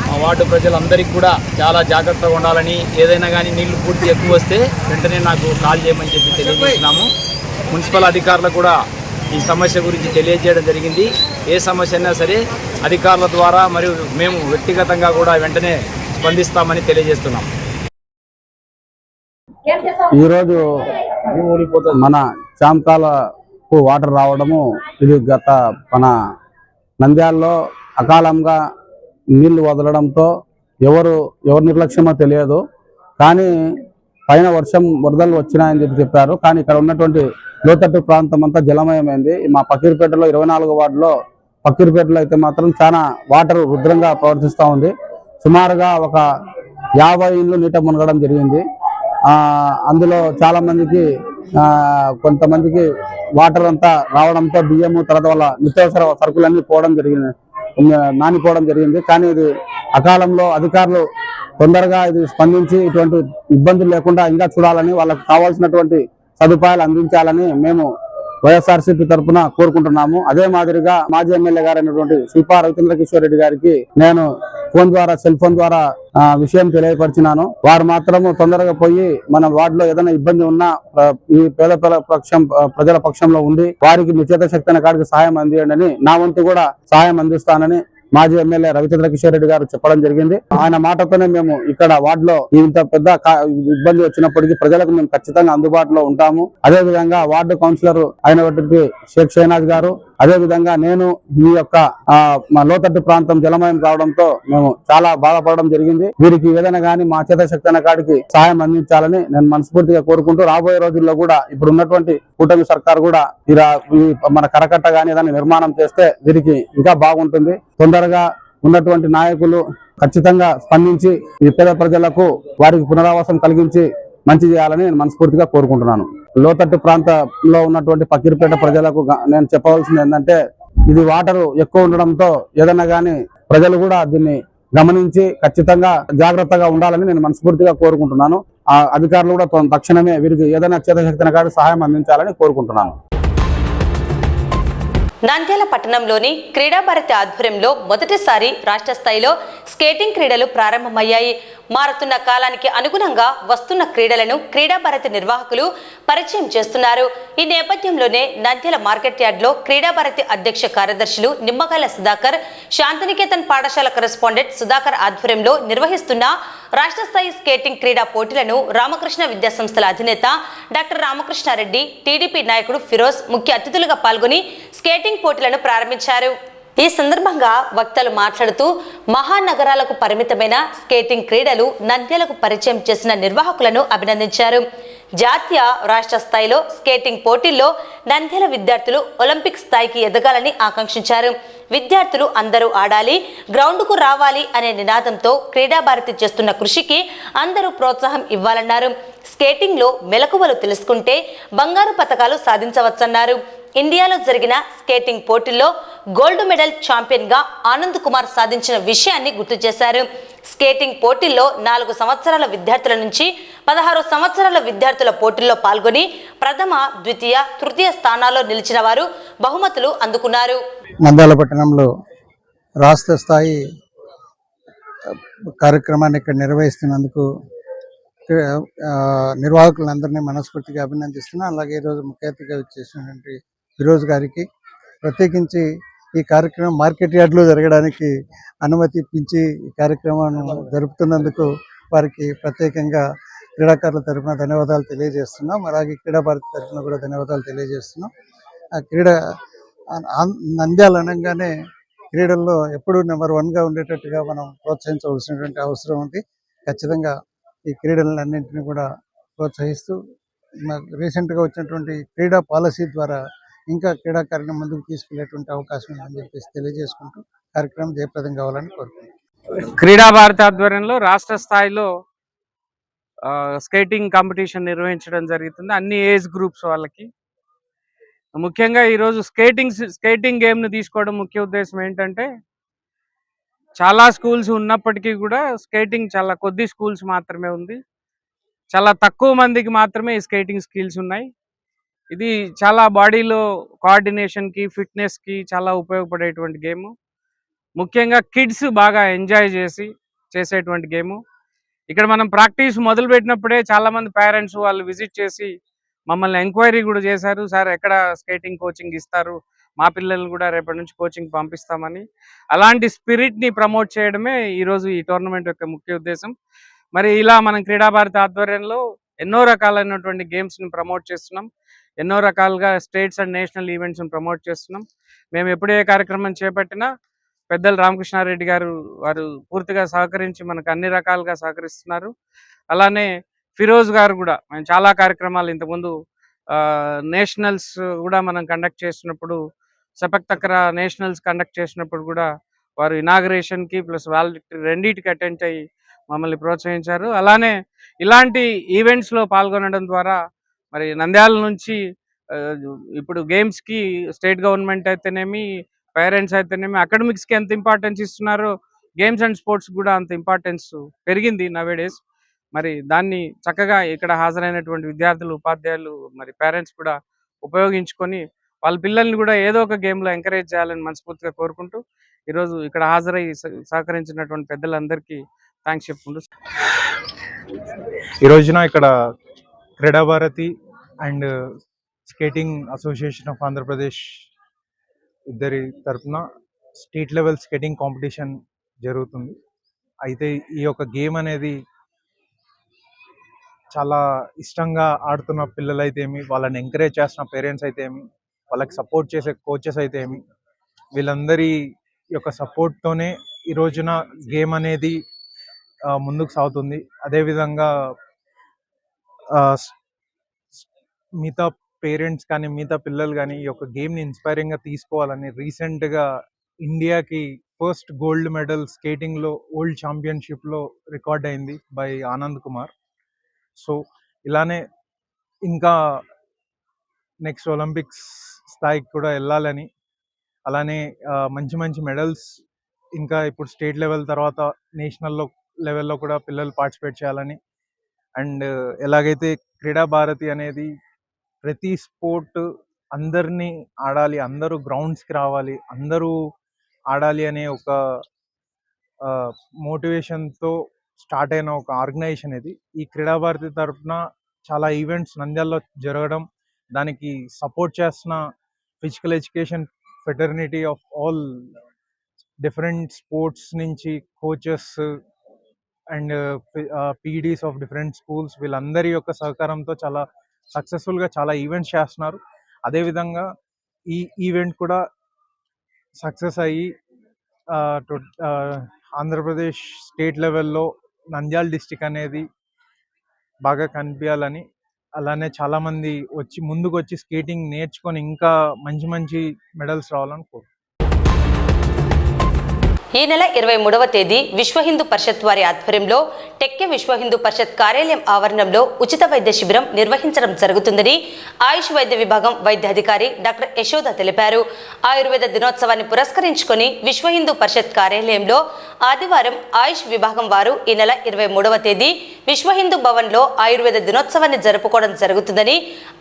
మా వార్డు ప్రజలందరికీ కూడా చాలా జాగ్రత్తగా ఉండాలని, ఏదైనా కానీ నీళ్లు పూర్తి ఎక్కువ వస్తే వెంటనే నాకు కాల్ చేయమని చెప్పి తెలియజేస్తున్నాము. మున్సిపల్ అధికారులకు కూడా ఈ సమస్య గురించి తెలియజేయడం జరిగింది. ఏ సమస్య అయినా సరే అధికారుల ద్వారా మరియు మేము వ్యక్తిగతంగా కూడా వెంటనే స్పందిస్తామని తెలియజేస్తున్నాం. ఈరోజు మన చాంకాలకు వాటర్ రావడము, ఇది గత మన నంద్యాలలో అకాలంగా నీళ్లు వదలడంతో ఎవరు నిర్లక్ష్యమో తెలియదు. కానీ పైన వరదలు వచ్చినాయని చెప్పారు. కానీ ఇక్కడ ఉన్నటువంటి లోతట్టు ప్రాంతం అంతా జలమయమైంది. మా పక్కీర్పేటలో 24వ వార్డులో పక్కీర్పేటలో అయితే మాత్రం చాలా వాటర్ రుద్రంగా ప్రవర్తిస్తూ ఉంది. సుమారుగా ఒక 50 ఇళ్ళు నీట మునగడం జరిగింది. అందులో చాలా మందికి కొంతమందికి వాటర్ అంతా రావడంతో బియ్యము, తర్వాత వాళ్ళ నిత్యావసర సరుకులన్నీ నానిపోవడం జరిగింది. కానీ ఇది అకాలంలో అధికారులు తొందరగా ఇది స్పందించి ఇటువంటి ఇబ్బందులు లేకుండా ఇంకా చూడాలని, వాళ్ళకు కావాల్సినటువంటి సదుపాయాలు అందించాలని మేము వైఎస్ఆర్సీపీ తరఫున కోరుకుంటున్నాము. అదే మాదిరిగా మాజీ ఎమ్మెల్యే గారైనటువంటి శిల్పా రవిచంద్ర కిషోర్ రెడ్డి గారికి నేను సెల్ ఫోన్ ద్వారా విషయం తెలియపరిచినాను. వారు మాత్రము తొందరగా పోయి మన వార్డులో ఏదైనా ఇబ్బంది ఉన్నా ఈ పేద ప్రజల పక్షంలో ఉండి వారికి మీ చేత శక్తి అనే కాడికి సహాయం అందించండి, నా వంతు కూడా సహాయం అందిస్తానని మాజీ ఎమ్మెల్యే రవిచంద్ర కిషోర్ రెడ్డి గారు చెప్పడం జరిగింది. ఆయన మాటతోనే మేము ఇక్కడ వార్డులో ఇంత పెద్ద ఇబ్బంది వచ్చినప్పటికీ ప్రజలకు మేము ఖచ్చితంగా అందుబాటులో ఉంటాము. అదే విధంగా వార్డు కౌన్సిలర్ అయినటువంటి షేక్ షైనాజ్ గారు, అదే విధంగా నేను ఈ యొక్క మా లోతట్టు ప్రాంతం జలమయం కావడంతో మేము చాలా బాధపడడం జరిగింది. వీరికి ఏదైనా కానీ మా చేత శక్తి అనే కాడికి సహాయం అందించాలని నేను మనస్ఫూర్తిగా కోరుకుంటూ, రాబోయే రోజుల్లో కూడా ఇప్పుడు ఉన్నటువంటి కూటమి సర్కార్ కూడా మన కరకట్ట కానీ ఏదైనా నిర్మాణం చేస్తే వీరికి ఇంకా బాగుంటుంది. తొందరగా ఉన్నటువంటి నాయకులు ఖచ్చితంగా స్పందించి ఈ పేద ప్రజలకు వారికి పునరావాసం కలిగించి మంచి చేయాలని నేను మనస్ఫూర్తిగా కోరుకుంటున్నాను. లోతట్టు ప్రాంతంలో ఉన్నటువంటి పక్కీర్పేట ప్రజలకు నేను చెప్పవలసింది ఏంటంటే, ఇది వాటర్ ఎక్కువ ఉండడంతో ఏదైనా కానీ ప్రజలు కూడా దీన్ని గమనించి ఖచ్చితంగా జాగ్రత్తగా ఉండాలని నేను మనస్ఫూర్తిగా కోరుకుంటున్నాను. ఆ అధికారులు కూడా తక్షణమే వీరికి ఏదైనా చేతశక్తిన కాదు సహాయం అందించాలని కోరుకుంటున్నాను. నంద్యాల పట్టణంలోని క్రీడా భారతి ఆధ్వర్యంలో మొదటిసారి రాష్ట్ర స్థాయిలో స్కేటింగ్ క్రీడలు ప్రారంభమయ్యాయి. మారుతున్న కాలానికి అనుగుణంగా వస్తున్న క్రీడలను క్రీడా భారతి నిర్వాహకులు పరిచయం చేస్తున్నారు. ఈ నేపథ్యంలోనే నంద్యాల మార్కెట్ యార్డ్లో క్రీడా భారతి అధ్యక్ష కార్యదర్శులు నిమ్మకాయల సుధాకర్, శాంతినికేతన్ పాఠశాల కరెస్పాండెంట్ సుధాకర్ ఆధ్వర్యంలో నిర్వహిస్తున్న రాష్ట్ర స్థాయి స్కేటింగ్ క్రీడా పోటీలను రామకృష్ణ విద్యా సంస్థల అధినేత డాక్టర్ రామకృష్ణారెడ్డి, టీడీపీ నాయకుడు ఫిరోజ్ ముఖ్య అతిథులుగా పాల్గొని స్కేటింగ్ పోటీలను ప్రారంభించారు. ఈ సందర్భంగా వక్తలు మాట్లాడుతూ మహానగరాలకు పరిమితమైన స్కేటింగ్ క్రీడలు నంద్యాలకు పరిచయం చేసిన నిర్వాహకులను అభినందించారు. జాతీయ, రాష్ట్ర స్థాయిలో స్కేటింగ్ పోటీల్లో నంద్యాల విద్యార్థులు ఒలింపిక్ స్థాయికి ఎదగాలని ఆకాంక్షించారు. విద్యార్థులు అందరూ ఆడాలి, గ్రౌండ్కు రావాలి అనే నినాదంతో క్రీడా భారతి చేస్తున్న కృషికి అందరూ ప్రోత్సాహం ఇవ్వాలన్నారు. స్కేటింగ్లో మెలకువలు తెలుసుకుంటే బంగారు పతకాలు సాధించవచ్చన్నారు. ఇండియాలో జరిగిన స్కేటింగ్ పోటీల్లో గోల్డ్ మెడల్ ఛాంపియన్గా ఆనంద్ కుమార్ సాధించిన విషయాన్ని గుర్తు చేశారు. స్కేటింగ్ పోటీల్లో 4 సంవత్సరాల విద్యార్థుల నుంచి 16 సంవత్సరాల విద్యార్థుల పోటీల్లో పాల్గొని ప్రథమ, ద్వితీయ, తృతీయ స్థానాల్లో నిలిచిన వారు బహుమతులు అందుకున్నారు. నంద్యాల పట్టణంలో రాష్ట్ర స్థాయి కార్యక్రమాన్ని ఇక్కడ నిర్వహిస్తున్నందుకు నిర్వాహకులందరినీ మనస్ఫూర్తిగా అభినందిస్తున్నాను. అలాగే ఈరోజు ముఖ్య అతిథిగా వచ్చేసినటువంటి ఫిరోజ్ గారికి, ప్రత్యేకించి ఈ కార్యక్రమం మార్కెట్ యార్డ్లో జరగడానికి అనుమతి ఇప్పించి ఈ కార్యక్రమాన్ని జరుపుతున్నందుకు వారికి ప్రత్యేకంగా క్రీడాకారుల తరఫున ధన్యవాదాలు తెలియజేస్తున్నాం. అలాగే క్రీడా భారతి తరఫున కూడా ధన్యవాదాలు తెలియజేస్తున్నాం. నంద్యాల అనగానే క్రీడల్లో ఎప్పుడూ నెంబర్ 1గా ఉండేటట్టుగా మనం ప్రోత్సహించవలసినటువంటి అవసరం ఉంది. ఖచ్చితంగా ఈ క్రీడలన్నింటినీ కూడా ప్రోత్సహిస్తూ రీసెంట్గా వచ్చినటువంటి క్రీడా పాలసీ ద్వారా ఇంకా క్రీడాకారుని ముందుకు తీసుకెళ్లేటువంటి అవకాశం ఉందని చెప్పేసి తెలియజేసుకుంటూ కార్యక్రమం జయప్రదం కావాలని కోరుకుంటున్నాను. క్రీడా భారతి ఆధ్వర్యంలో రాష్ట్ర స్థాయిలో స్కేటింగ్ కాంపిటీషన్ నిర్వహించడం జరుగుతుంది అన్ని ఏజ్ గ్రూప్స్ వాళ్ళకి. ముఖ్యంగా ఈరోజు స్కేటింగ్ గేమ్ను తీసుకోవడం ముఖ్య ఉద్దేశం ఏంటంటే, చాలా స్కూల్స్ ఉన్నప్పటికీ కూడా స్కేటింగ్ చాలా కొద్ది స్కూల్స్ మాత్రమే ఉంది. చాలా తక్కువ మందికి మాత్రమే ఈ స్కేటింగ్ స్కిల్స్ ఉన్నాయి. ఇది చాలా బాడీలో కోఆర్డినేషన్కి, ఫిట్నెస్కి చాలా ఉపయోగపడేటువంటి గేము. ముఖ్యంగా కిడ్స్ బాగా ఎంజాయ్ చేసేటువంటి గేము. ఇక్కడ మనం ప్రాక్టీస్ మొదలుపెట్టినప్పుడే చాలామంది పేరెంట్స్ వాళ్ళు విజిట్ చేసి మమ్మల్ని ఎంక్వైరీ కూడా చేశారు. సార్ ఎక్కడ స్కేటింగ్ కోచింగ్ ఇస్తారు, మా పిల్లల్ని కూడా రేపటి నుంచి కోచింగ్ పంపిస్తామని. అలాంటి స్పిరిట్ని ప్రమోట్ చేయడమే ఈరోజు ఈ టోర్నమెంట్ యొక్క ముఖ్య ఉద్దేశం. మరి ఇలా మనం క్రీడా భారతి ఆధ్వర్యంలో ఎన్నో రకాలైనటువంటి గేమ్స్ని ప్రమోట్ చేస్తున్నాం. ఎన్నో రకాలుగా స్టేట్స్ అండ్ నేషనల్ ఈవెంట్స్ని ప్రమోట్ చేస్తున్నాం. మేము ఎప్పుడే కార్యక్రమం చేపట్టినా పెద్దలు రామకృష్ణారెడ్డి గారు వారు పూర్తిగా సహకరించి మనకు అన్ని రకాలుగా సహకరిస్తున్నారు. అలానే ఫిరోజ్ గారు కూడా మేము చాలా కార్యక్రమాలు ఇంతకుముందు నేషనల్స్ కూడా మనం కండక్ట్ చేసినప్పుడు, సపక్ తక్రా నేషనల్స్ కండక్ట్ చేసినప్పుడు కూడా వారు ఇనాగరేషన్కి ప్లస్ వాలిడిటీ రెండింటికి అటెండ్ అయ్యి మమ్మల్ని ప్రోత్సహించారు. అలానే ఇలాంటి ఈవెంట్స్లో పాల్గొనడం ద్వారా మరి నంద్యాల నుంచి ఇప్పుడు గేమ్స్కి స్టేట్ గవర్నమెంట్ అయితేనేమి, పేరెంట్స్ అయితేనేమి అకాడమిక్స్కి ఎంత ఇంపార్టెన్స్ ఇస్తున్నారో గేమ్స్ అండ్ స్పోర్ట్స్ కూడా అంత ఇంపార్టెన్స్ పెరిగింది నవేడేస్. మరి దాన్ని చక్కగా ఇక్కడ హాజరైనటువంటి విద్యార్థులు, ఉపాధ్యాయులు, మరి పేరెంట్స్ కూడా ఉపయోగించుకొని వాళ్ళ పిల్లల్ని కూడా ఏదో ఒక గేమ్లో ఎంకరేజ్ చేయాలని మనస్ఫూర్తిగా కోరుకుంటూ ఈరోజు ఇక్కడ హాజరై సహకరించినటువంటి పెద్దలందరికీ థ్యాంక్స్ చెప్పుకుంటూ ఈ రోజున ఇక్కడ Kreeda Bharati and skating association of Andhra Pradesh ఇద్దరి తరఫున స్టేట్ లెవెల్ స్కేటింగ్ కాంపిటీషన్ జరుగుతుంది. అయితే ఈ యొక్క గేమ్ అనేది చాలా ఇష్టంగా ఆడుతున్న పిల్లలు అయితే ఏమి, వాళ్ళని ఎంకరేజ్ చేస్తున్న పేరెంట్స్ అయితే ఏమి, వాళ్ళకి సపోర్ట్ చేసే కోచెస్ అయితే ఏమి, వీళ్ళందరి యొక్క సపోర్ట్తోనే ఈ రోజున గేమ్ అనేది ముందుకు సాగుతుంది. అదేవిధంగా మిగతా పేరెంట్స్ కానీ మిగతా పిల్లలు కానీ ఈ యొక్క గేమ్ని ఇన్స్పైరింగ్గా తీసుకోవాలని రీసెంట్గా ఇండియాకి ఫస్ట్ గోల్డ్ మెడల్ స్కేటింగ్లో వరల్డ్ ఛాంపియన్షిప్లో రికార్డ్ అయింది బై ఆనంద్ కుమార్. సో ఇలానే ఇంకా నెక్స్ట్ ఒలింపిక్స్ స్థాయికి కూడా వెళ్ళాలని, అలానే మంచి మంచి మెడల్స్ ఇంకా ఇప్పుడు స్టేట్ లెవెల్ తర్వాత నేషనల్ లెవెల్లో కూడా పిల్లలు పార్టిసిపేట్ చేయాలని, అండ్ ఎలాగైతే క్రీడా భారతి అనేది ప్రతి స్పోర్ట్ అందరినీ ఆడాలి, అందరూ గ్రౌండ్స్కి రావాలి, అందరూ ఆడాలి అనే ఒక మోటివేషన్తో స్టార్ట్ అయిన ఒక ఆర్గనైజేషన్ ఇది. ఈ క్రీడా భారతి తరఫున చాలా ఈవెంట్స్ నంద్యాలలో జరగడం, దానికి సపోర్ట్ చేస్తున్న physical education fraternity of all different sports నుంచి coaches and PDs of different schools వీళ్ళందరి యొక్క సహకారంతో చాలా సక్సెస్ఫుల్గా చాలా ఈవెంట్స్ చేస్తున్నారు. అదేవిధంగా ఈ ఈవెంట్ కూడా సక్సెస్ అయ్యి ఆంధ్రప్రదేశ్ స్టేట్ లెవెల్లో నంద్యాల డిస్టిక్ అనేది బాగా కనిపించాలని, అలానే చాలామంది ముందుకు వచ్చి స్కేటింగ్ నేర్చుకొని ఇంకా మంచి మంచి మెడల్స్ రావాలని కోరుకుంటున్నాను. ఈ నెల 23వ తేదీ విశ్వ హిందూ పరిషత్ వారి ఆధ్వర్యంలో టెక్కె విశ్వ హిందూ పరిషత్ కార్యాలయం ఆవరణంలో ఉచిత వైద్య శిబిరం నిర్వహించడం జరుగుతుందని ఆయుష్ వైద్య విభాగం వైద్యాధికారి డాక్టర్ యశోద తెలిపారు. ఆయుర్వేద దినోత్సవాన్ని పురస్కరించుకొని విశ్వ హిందూ పరిషత్ కార్యాలయంలో ఆదివారం ఆయుష్ విభాగం వారు ఈ నెల 23వ తేదీ విశ్వ హిందూ భవన్లో ఆయుర్వేద దినోత్సవాన్ని జరుపుకోవడం జరుగుతుందని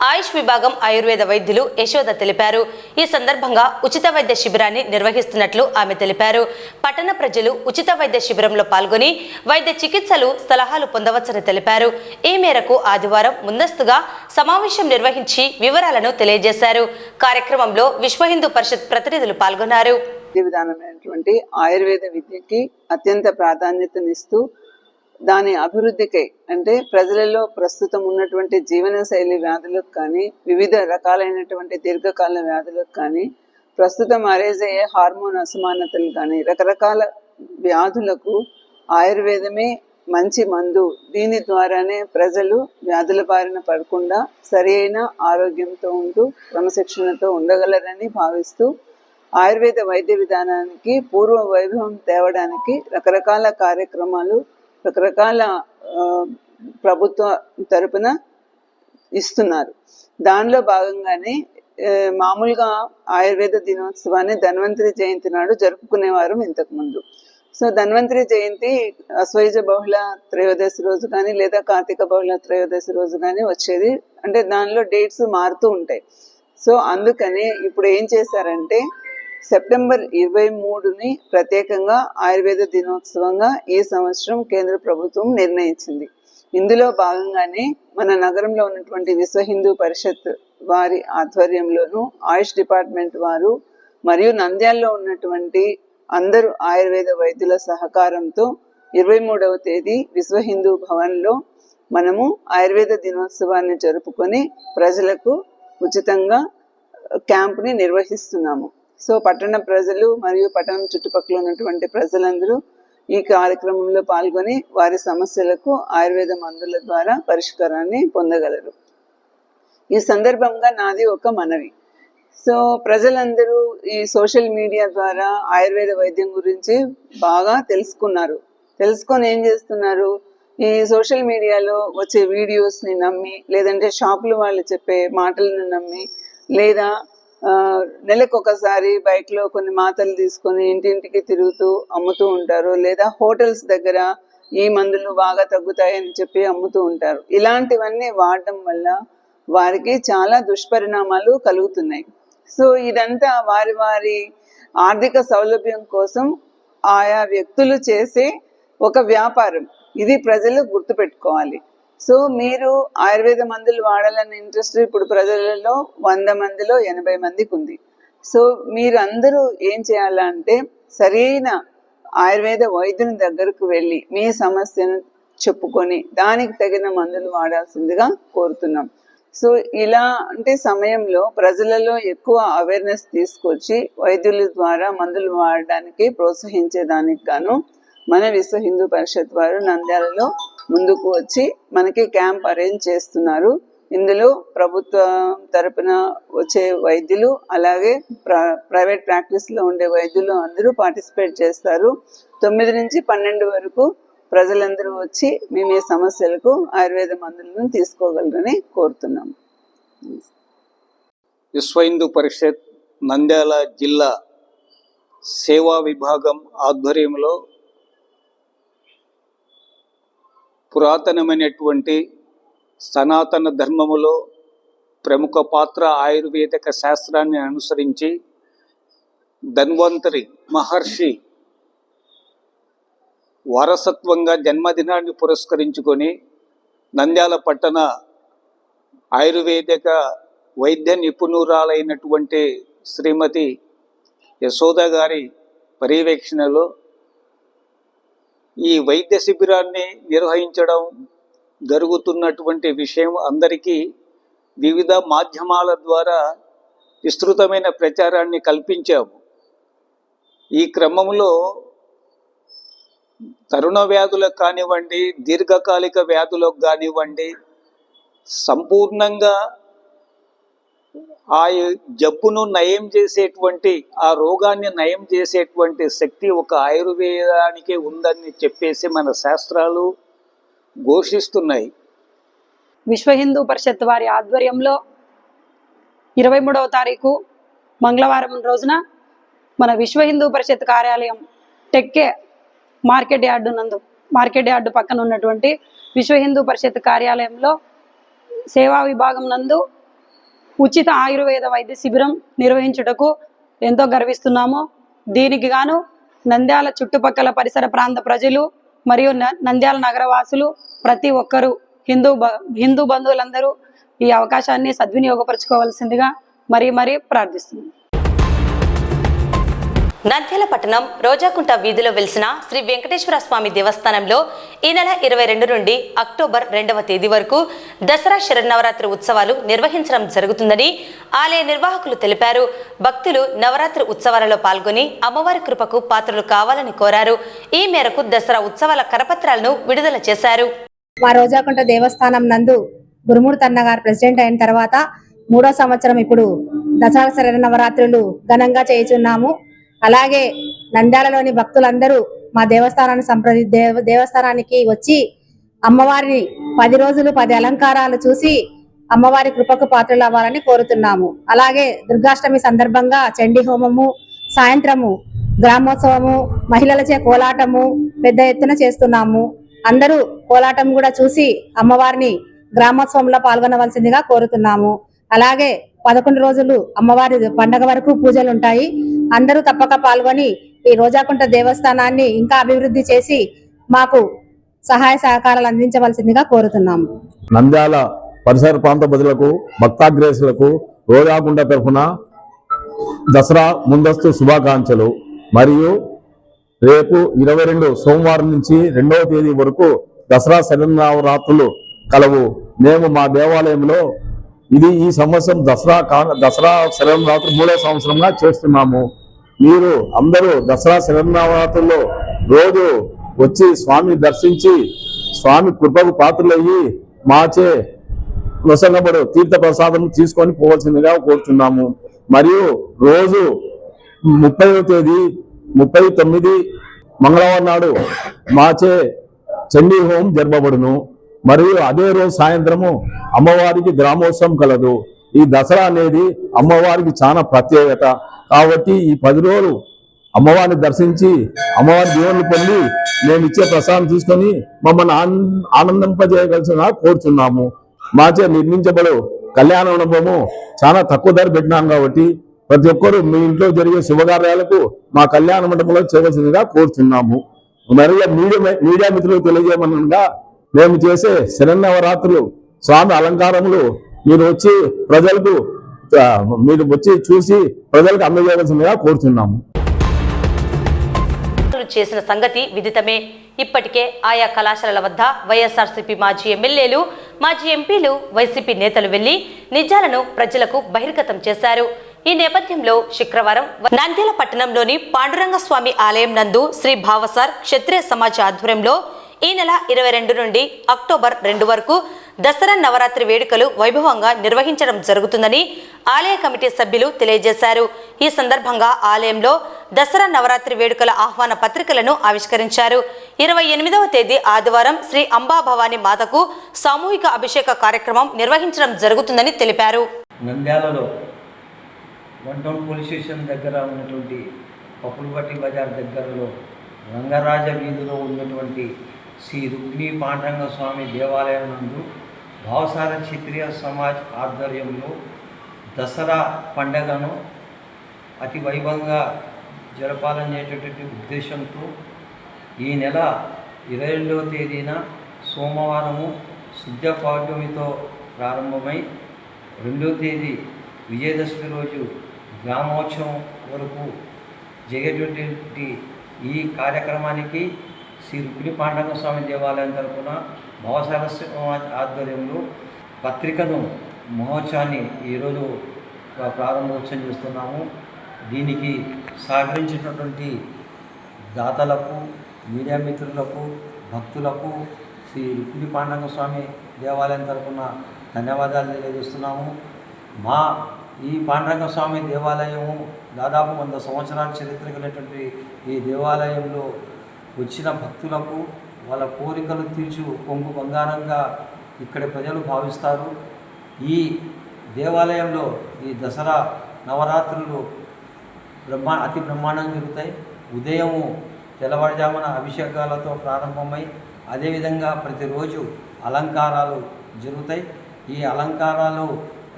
ఆయుష్ విభాగం ఆయుర్వేద వైద్యులు యశోద తెలిపారు. ఈ సందర్భంగా ఉచిత వైద్య శిబిరాన్ని నిర్వహిస్తున్నట్లు ఆమె తెలిపారు. పట్టణ ప్రజలు ఉచిత వైద్య శిబిరంలో పాల్గొని వైద్య చికిత్సలు సలహాలు పొందవచ్చని తెలిపారు. ఈ మేరకు ఆదివారం ముందస్తుగా సమావేశం నిర్వహించి వివరాలను తెలియజేశారు. కార్యక్రమంలో విశ్వ హిందూ పరిషత్ ప్రతినిధులు పాల్గొన్నారు. విధానమైనటువంటి ఆయుర్వేద విద్యకి అత్యంత ప్రాధాన్యతనిస్తూ దాని అభివృద్ధికై అంటే ప్రజలలో ప్రస్తుతం ఉన్నటువంటి జీవనశైలి వ్యాధులకు కానీ వివిధ రకాలైనటువంటి దీర్ఘకాల వ్యాధులకు కానీ ప్రస్తుతం అరేజ్ అయ్యే హార్మోన్ అసమానతలు కానీ రకరకాల వ్యాధులకు ఆయుర్వేదమే మంచి మందు. దీని ద్వారానే ప్రజలు వ్యాధుల బారిన పడకుండా సరి అయిన ఆరోగ్యంతో ఉంటూ క్రమశిక్షణతో ఉండగలరని భావిస్తూ ఆయుర్వేద వైద్య విధానానికి పూర్వ వైభవం తేవడానికి రకరకాల కార్యక్రమాలు రకరకాల ప్రభుత్వ తరపున ఇస్తున్నారు. దానిలో భాగంగానే మామూలుగా ఆయుర్వేద దినోత్సవాన్ని ధన్వంతరి జయంతి నాడు జరుపుకునేవారు ఇంతకుముందు. సో ధన్వంతరి జయంతి అశ్వయుజ బహుళ త్రయోదశి రోజు కానీ లేదా కార్తీక బహుళ త్రయోదశి రోజు కానీ వచ్చేది. అంటే దానిలో డేట్స్ మారుతూ ఉంటాయి. సో అందుకనే ఇప్పుడు ఏం చేశారంటే సెప్టెంబర్ 23ని ప్రత్యేకంగా ఆయుర్వేద దినోత్సవంగా ఈ సంవత్సరం కేంద్ర ప్రభుత్వం నిర్ణయించింది. ఇందులో భాగంగానే మన నగరంలో ఉన్నటువంటి విశ్వ హిందూ పరిషత్ వారి ఆధ్వర్యంలోనూ ఆయుష్ డిపార్ట్మెంట్ వారు మరియు నంద్యాలలో ఉన్నటువంటి అందరూ ఆయుర్వేద వైద్యుల సహకారంతో 23వ తేదీ విశ్వ హిందూ భవన్లో మనము ఆయుర్వేద దినోత్సవాన్ని జరుపుకొని ప్రజలకు ఉచితంగా క్యాంప్ని నిర్వహిస్తున్నాము. సో పట్టణ ప్రజలు మరియు పట్టణం చుట్టుపక్కల ఉన్నటువంటి ప్రజలందరూ ఈ కార్యక్రమంలో పాల్గొని వారి సమస్యలకు ఆయుర్వేద మందుల ద్వారా పరిష్కారాన్ని పొందగలరు. ఈ సందర్భంగా నాది ఒక మనవి. సో ప్రజలందరూ ఈ సోషల్ మీడియా ద్వారా ఆయుర్వేద వైద్యం గురించి బాగా తెలుసుకొని ఏం చేస్తున్నారు, ఈ సోషల్ మీడియాలో వచ్చే వీడియోస్ని నమ్మి లేదంటే షాపులు వాళ్ళు చెప్పే మాటలను నమ్మి లేదా నెలకొకసారి బైక్లో కొన్ని మాతలు తీసుకొని ఇంటింటికి తిరుగుతూ అమ్ముతూ ఉంటారు. లేదా హోటల్స్ దగ్గర ఈ మందులు బాగా తగ్గుతాయని చెప్పి అమ్ముతూ ఉంటారు. ఇలాంటివన్నీ వాడడం వల్ల వారికి చాలా దుష్పరిణామాలు కలుగుతున్నాయి. సో ఇదంతా వారి వారి ఆర్థిక సౌలభ్యం కోసం ఆయా వ్యక్తులు చేసే ఒక వ్యాపారం. ఇది ప్రజలు గుర్తుపెట్టుకోవాలి. సో మీరు ఆయుర్వేద మందులు వాడాలన్న ఇంట్రెస్ట్ ఇప్పుడు ప్రజలలో 100 మందిలో 80 మందికి ఉంది. సో మీరందరూ ఏం చేయాలంటే సరైన ఆయుర్వేద వైద్యుని దగ్గరకు వెళ్ళి మీ సమస్యను చెప్పుకొని దానికి తగిన మందులు వాడాల్సిందిగా కోరుతున్నాం. సో ఇలా అంటే సమయంలో ప్రజలలో ఎక్కువ అవేర్నెస్ తీసుకొచ్చి వైద్యుల ద్వారా మందులు వాడడానికి ప్రోత్సహించేదానికి గాను మన విశ్వ హిందూ పరిషత్ వారు నంద్యాలలో ముందుకు వచ్చి మనకి క్యాంప్ అరేంజ్ చేస్తున్నారు. ఇందులో ప్రభుత్వ తరపున వచ్చే వైద్యులు అలాగే ప్రైవేట్ ప్రాక్టీస్లో ఉండే వైద్యులు అందరూ పార్టిసిపేట్ చేస్తారు. 9 నుంచి 12 వరకు ప్రజలందరూ వచ్చి మేము ఈ సమస్యలకు ఆయుర్వేద మందులను తీసుకోగలరని కోరుతున్నాం. విశ్వ హిందూ పరిషత్ నంద్యాల జిల్లా సేవా విభాగం ఆధ్వర్యంలో పురాతనమైనటువంటి సనాతన ధర్మములో ప్రముఖ పాత్ర ఆయుర్వేదిక శాస్త్రాన్ని అనుసరించి ధన్వంతరి మహర్షి వారసత్వంగా జన్మదినాన్ని పురస్కరించుకొని నంద్యాల పట్టణ ఆయుర్వేదిక వైద్య నిపుణురాలైనటువంటి శ్రీమతి యశోద గారి పర్యవేక్షణలో ఈ వైద్య శిబిరాన్ని నిర్వహించడం జరుగుతున్నటువంటి విషయం అందరికీ వివిధ మాధ్యమాల ద్వారా విస్తృతమైన ప్రచారాన్ని కల్పించాము. ఈ క్రమంలో తరుణ వ్యాధులకు కానివ్వండి, దీర్ఘకాలిక వ్యాధులకు కానివ్వండి, సంపూర్ణంగా ఆ జబ్బును నయం చేసేటువంటి, ఆ రోగాన్ని నయం చేసేటువంటి శక్తి ఒక ఆయుర్వేదానికే ఉందని చెప్పేసి మన శాస్త్రాలు ఘోషిస్తున్నాయి. విశ్వ హిందూ పరిషత్ వారి ఆధ్వర్యంలో 23వ తారీఖు మంగళవారం రోజున మన విశ్వ హిందూ పరిషత్ కార్యాలయం టెక్కే మార్కెట్ యార్డు పక్కన ఉన్నటువంటి విశ్వ హిందూ పరిషత్ కార్యాలయంలో సేవా విభాగం నందు ఉచిత ఆయుర్వేద వైద్య శిబిరం నిర్వహించుటకు ఎంతో గర్విస్తున్నాము. దీనికి గాను నంద్యాల చుట్టుపక్కల పరిసర ప్రాంత ప్రజలు మరియు నంద్యాల నగరవాసులు ప్రతి ఒక్కరూ హిందూ బంధువులందరూ ఈ అవకాశాన్ని సద్వినియోగపరచుకోవాల్సిందిగా మరీ ప్రార్థిస్తున్నాను. నంద్యాల పట్టణం రోజాకుంట వీధిలో వెలిసిన శ్రీ వెంకటేశ్వర స్వామి దేవస్థానంలో ఈ నెల 22 నుండి అక్టోబర్ 2వ తేదీ వరకు దసరా శరన్నవరాత్రి ఉత్సవాలు నిర్వహించడం జరుగుతుందని ఆలయ నిర్వాహకులు తెలిపారు. భక్తులు నవరాత్రి ఉత్సవాలలో పాల్గొని అమ్మవారి కృపకు పాత్రలు కావాలని కోరారు. ఈ మేరకు దసరా ఉత్సవాల కరపత్రాలను విడుదల చేశారు. మా రోజాకుంట దేవస్థానం నందు గురుమూర్తి అన్న గారు ప్రెసిడెంట్ అయిన తర్వాత 3వ సంవత్సరం ఇప్పుడు దసరా శరన్నవరాత్రులు ఘనంగా చేయుచున్నాము. అలాగే నంద్యాలలోని భక్తులందరూ మా దేవస్థానానికి వచ్చి అమ్మవారిని 10 రోజులు 10 అలంకారాలు చూసి అమ్మవారి కృపకు పాత్రలు అవ్వాలని కోరుతున్నాము. అలాగే దుర్గాష్టమి సందర్భంగా చండీ హోమము, సాయంత్రము గ్రామోత్సవము, మహిళలచే కోలాటము పెద్ద ఎత్తున చేస్తున్నాము. అందరూ కోలాటం కూడా చూసి అమ్మవారిని గ్రామోత్సవంలో పాల్గొనవలసిందిగా కోరుతున్నాము. అలాగే 11 రోజులు అమ్మవారి పండగ వరకు పూజలు ఉంటాయి. అందరూ తప్పక పాల్గొని ఈ రోజాకుంట దేవస్థానాన్ని ఇంకా అభివృద్ధి చేసి మాకు సహాయ సహకారాలు అందించవలసిందిగా కోరుతున్నాము. నంద్యాల పరిసర ప్రాంత ప్రజలకు, భక్తాగ్రేసులకు రోజాకుంట తరఫున దసరా ముందస్తు శుభాకాంక్షలు. మరియు రేపు 22 సోమవారం నుంచి 2వ తేదీ వరకు దసరా శరన్నవరాత్రులు కలవు. మేము మా దేవాలయంలో ఈ సంవత్సరం దసరా శరన్నవరాత్రులు 3వ సంవత్సరంగా చేస్తున్నాము. మీరు అందరూ దసరా శరన్నవరాత్రుల్లో రోజు వచ్చి స్వామిని దర్శించి స్వామి కృపకు పాత్రలయ్యి మాచే నొసంగబడు తీర్థ ప్రసాదం తీసుకొని పోవాల్సిందిగా కోరుచున్నాము. మరియు రోజు 30వ తేదీ 39 మంగళవారం నాడు మాచే చండీ హోమం జరపబడును. మరియు అదే రోజు సాయంత్రము అమ్మవారికి గ్రామోత్సవం కలదు. ఈ దసరా అనేది అమ్మవారికి చాలా ప్రత్యేకత కాబట్టి ఈ 10 రోజులు అమ్మవారిని దర్శించి అమ్మవారి దీవెనలు పొంది మేము ఇచ్చే ప్రసాదం తీసుకొని మమ్మల్ని ఆనందింపజేయగలిసిన కోరుచున్నాము. మాచే నిర్మించబడు కళ్యాణ మండపము చాలా తక్కువ ధర పెట్టినాం కాబట్టి ప్రతి ఒక్కరు మీ ఇంట్లో జరిగే శుభకార్యాలకు మా కళ్యాణ మండపంలో చేయవలసిందిగా కోరుచున్నాము. మరియు మీడియా మిత్రులకు తెలియజేయమనగా మేము చేసే శరన్నవరాత్రులు స్వామి అలంకారములు మీరు వచ్చి చూసి ప్రజలకు అందజేయవలసిందిగా కోరుచున్నాము. చేసిన సంగతి విదితమే. ఇప్పటికే ఆయా కళాశాలల వద్ద వైఎస్ఆర్సీపీ మాజీ ఎమ్మెల్యేలు, మాజీ ఎంపీలు, వైసీపీ నేతలు వెళ్లి నిజాలను ప్రజలకు బహిర్గతం చేశారు. ఈ నేపథ్యంలో శుక్రవారం నంద్యాల పట్టణంలోని పాండురంగ స్వామి ఆలయం నందు శ్రీ భావసార్ క్షత్రియ సమాజ్ ఆధ్వర్యంలో ఈ నెల 22 నుండి అక్టోబర్ 2 వరకు దసరా నవరాత్రి వేడుకలు వైభవంగా నిర్వహించడం జరుగుతుందని ఆలయ కమిటీ సభ్యులు తెలియజేశారు. ఈ సందర్భంగా ఆలయంలో దసరా నవరాత్రి వేడుకల ఆహ్వాన పత్రికలను ఆవిష్కరించారు. 28వ తేదీ ఆదివారం శ్రీ అంబాభవాని మాతకు సామూహిక అభిషేక కార్యక్రమం నిర్వహించడం జరుగుతుందని తెలిపారు. నంద్యాలలో 1 టౌన్ పోలీస్ స్టేషన్ దగ్గర ఉన్నటువంటి పప్పులపట్టి బజార్ దగ్గరలో రంగరాజ వీధిలో ఉన్నటువంటి శ్రీ రుక్మిణీ పాండురంగ స్వామి దేవాలయం నందు భావసార క్షత్రియ సమాజ్ ఆధ్వర్యంలో దసరా పండగను అతి వైభవంగా జరపాలనేటటువంటి ఉద్దేశంతో ఈ నెల 22వ తేదీన సోమవారము శుద్ధ పౌర్ణమితో ప్రారంభమై 2వ తేదీ విజయదశమి రోజు గ్రామోత్సవం వరకు జరిగేటువంటి ఈ కార్యక్రమానికి శ్రీ రుక్మిణి పాండురంగ స్వామి దేవాలయం తరఫున భావసార సమాజ్ ఆధ్వర్యంలో పత్రికను మహోత్సవాన్ని ఈరోజు ప్రారంభోత్సవం చేస్తున్నాము. దీనికి సహకరించినటువంటి దాతలకు, మీడియా మిత్రులకు, భక్తులకు శ్రీ రుక్మిణి పాండురంగ స్వామి దేవాలయం తరఫున ధన్యవాదాలు తెలియజేస్తున్నాము. మా ఈ పాండురంగ స్వామి దేవాలయము దాదాపు 100 సంవత్సరాల చరిత్ర కలిగినటువంటి ఈ దేవాలయంలో వచ్చిన భక్తులకు వాళ్ళ కోరికలు తీర్చు కొంగు బంగారంగా ఇక్కడ ప్రజలు భావిస్తారు. ఈ దేవాలయంలో ఈ దసరా నవరాత్రులు అతి బ్రహ్మాండంగా జరుగుతాయి. ఉదయము తెల్లవారుజామున అభిషేకాలతో ప్రారంభమై అదేవిధంగా ప్రతిరోజు అలంకారాలు జరుగుతాయి. ఈ అలంకారాలు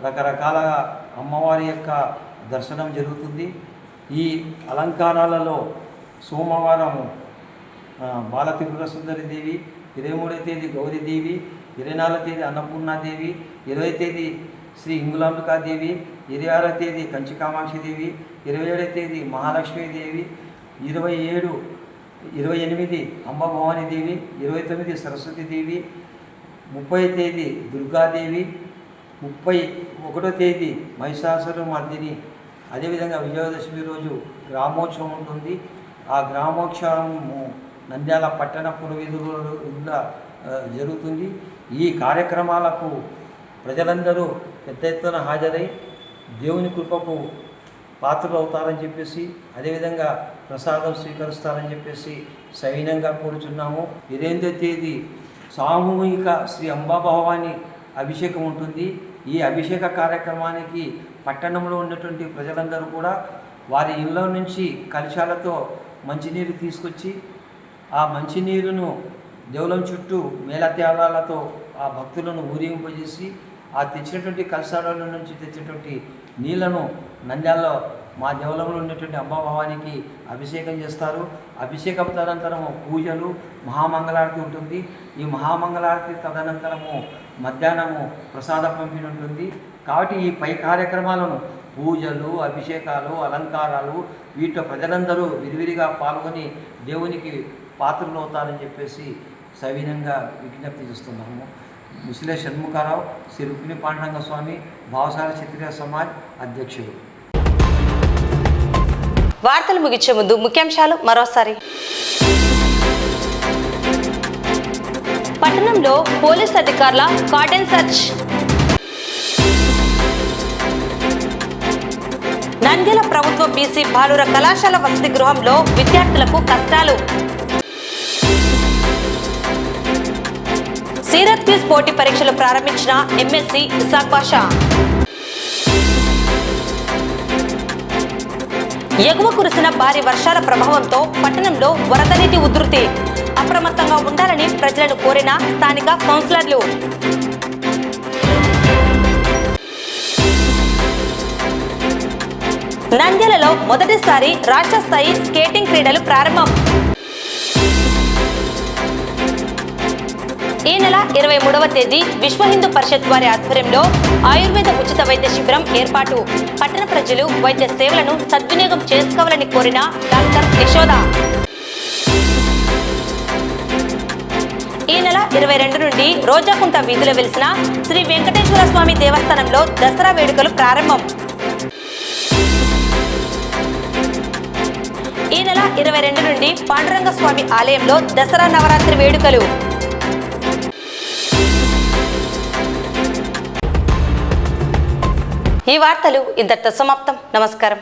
రకరకాల అమ్మవారి యొక్క దర్శనం జరుగుతుంది. ఈ అలంకారాలలో సోమవారము బాల త్రిపుర సుందరి దేవి, 23వ తేదీ గౌరీదేవి, 24వ తేదీ అన్నపూర్ణాదేవి, 20వ తేదీ శ్రీ ఇంగులాంబికాదేవి, 26వ తేదీ కంచి కామాక్షిదేవి, 27వ తేదీ మహాలక్ష్మీదేవి, 28 అంబభవానీదేవి, 29 సరస్వతీదేవి, 30వ తేదీ దుర్గాదేవి, 31వ తేదీ మహిషాసురమర్దిని. అదేవిధంగా విజయదశమి రోజు గ్రామోత్సవం ఉంటుంది. ఆ గ్రామోత్సవము నంద్యాల పట్టణ పురవీధుల జరుగుతుంది. ఈ కార్యక్రమాలకు ప్రజలందరూ పెద్ద ఎత్తున హాజరై దేవుని కృపకు పాత్రలు అవుతారని చెప్పేసి, అదేవిధంగా ప్రసాదం స్వీకరిస్తారని చెప్పేసి సవినంగా కోరుచున్నాము. 28వ తేదీ సామూహిక శ్రీ అంబాభవాని అభిషేకం ఉంటుంది. ఈ అభిషేక కార్యక్రమానికి పట్టణంలో ఉన్నటువంటి ప్రజలందరూ కూడా వారి ఇళ్ళ నుంచి కలశాలతో మంచినీరు తీసుకొచ్చి ఆ మంచినీరును దేవులం చుట్టూ మేళత్యాగాలతో ఆ భక్తులను ఊరేగింపజేసి ఆ తెచ్చినటువంటి కలశాల నుంచి తెచ్చినటువంటి నీళ్లను నంద్యాలలో మా దేవలంలో ఉన్నటువంటి అంబాభవానికి అభిషేకం చేస్తారు. అభిషేకం తదనంతరము పూజలు, మహామంగళారతి ఉంటుంది. ఈ మహామంగళారతి తదనంతరము మధ్యాహ్నము ప్రసాద పంపిణీ ఉంటుంది. కాబట్టి ఈ పై కార్యక్రమాలను పూజలు, అభిషేకాలు, అలంకారాలు వీటిలో ప్రజలందరూ విరివిరిగా పాల్గొని దేవునికి పాత్రలు అవుతారని చెప్పేసి సవినంగా విజ్ఞప్తి చేస్తున్నాము. ముసిలే షణ్ముఖరావు, శ్రీ రుక్మిణి పాండురంగ స్వామి భావసార క్షత్రియ సమాజ్ అధ్యక్షుడు. వార్తలు ముగించే ముందు ముఖ్యాంశాలు మరోసారి. పట్టణంలో పోలీస్ అధికారుల కార్డన్ సెర్చ్. నంద్యాల ప్రభుత్వ బీసీ బాలుర కళాశాల వసతి గృహంలో విద్యార్థులకు కష్టాలు. సీరత్ క్విజ్ పోటీ పరీక్షలు ప్రారంభించిన ఎమ్మెల్సీ ఇసాక్ బాషా. ఎగువ కురిసిన భారీ వర్షాల ప్రభావంతో పట్టణంలో వరద నీటి ఉధృతి. అప్రమత్తంగా ఉండాలని ప్రజలను కోరిన స్థానిక కౌన్సిలర్లు. నంద్యాలలో మొదటిసారి రాష్ట్ర స్థాయి స్కేటింగ్ క్రీడలు ప్రారంభం. ఈ నెల 23వ తేదీ విశ్వ హిందూ పరిషత్ వారి ఆధ్వర్యంలో ఆయుర్వేద ఉచిత వైద్య శిబిరం ఏర్పాటు. పట్టణ ప్రజలు వైద్య సేవలను సద్వినియోగం చేసుకోవాలని కోరిన డాక్టర్ యశోద. ఈ నెల 22 నుండి రోజాకుంట వీధిలో వెలిసిన శ్రీ వెంకటేశ్వర స్వామి దేవస్థానంలో దసరా వేడుకలు ప్రారంభం. ఈ నెల 22 నుండి పాండురంగ స్వామి ఆలయంలో దసరా నవరాత్రి వేడుకలు. ఈ వార్తలు ఇంతటితో సమాప్తం. నమస్కారం.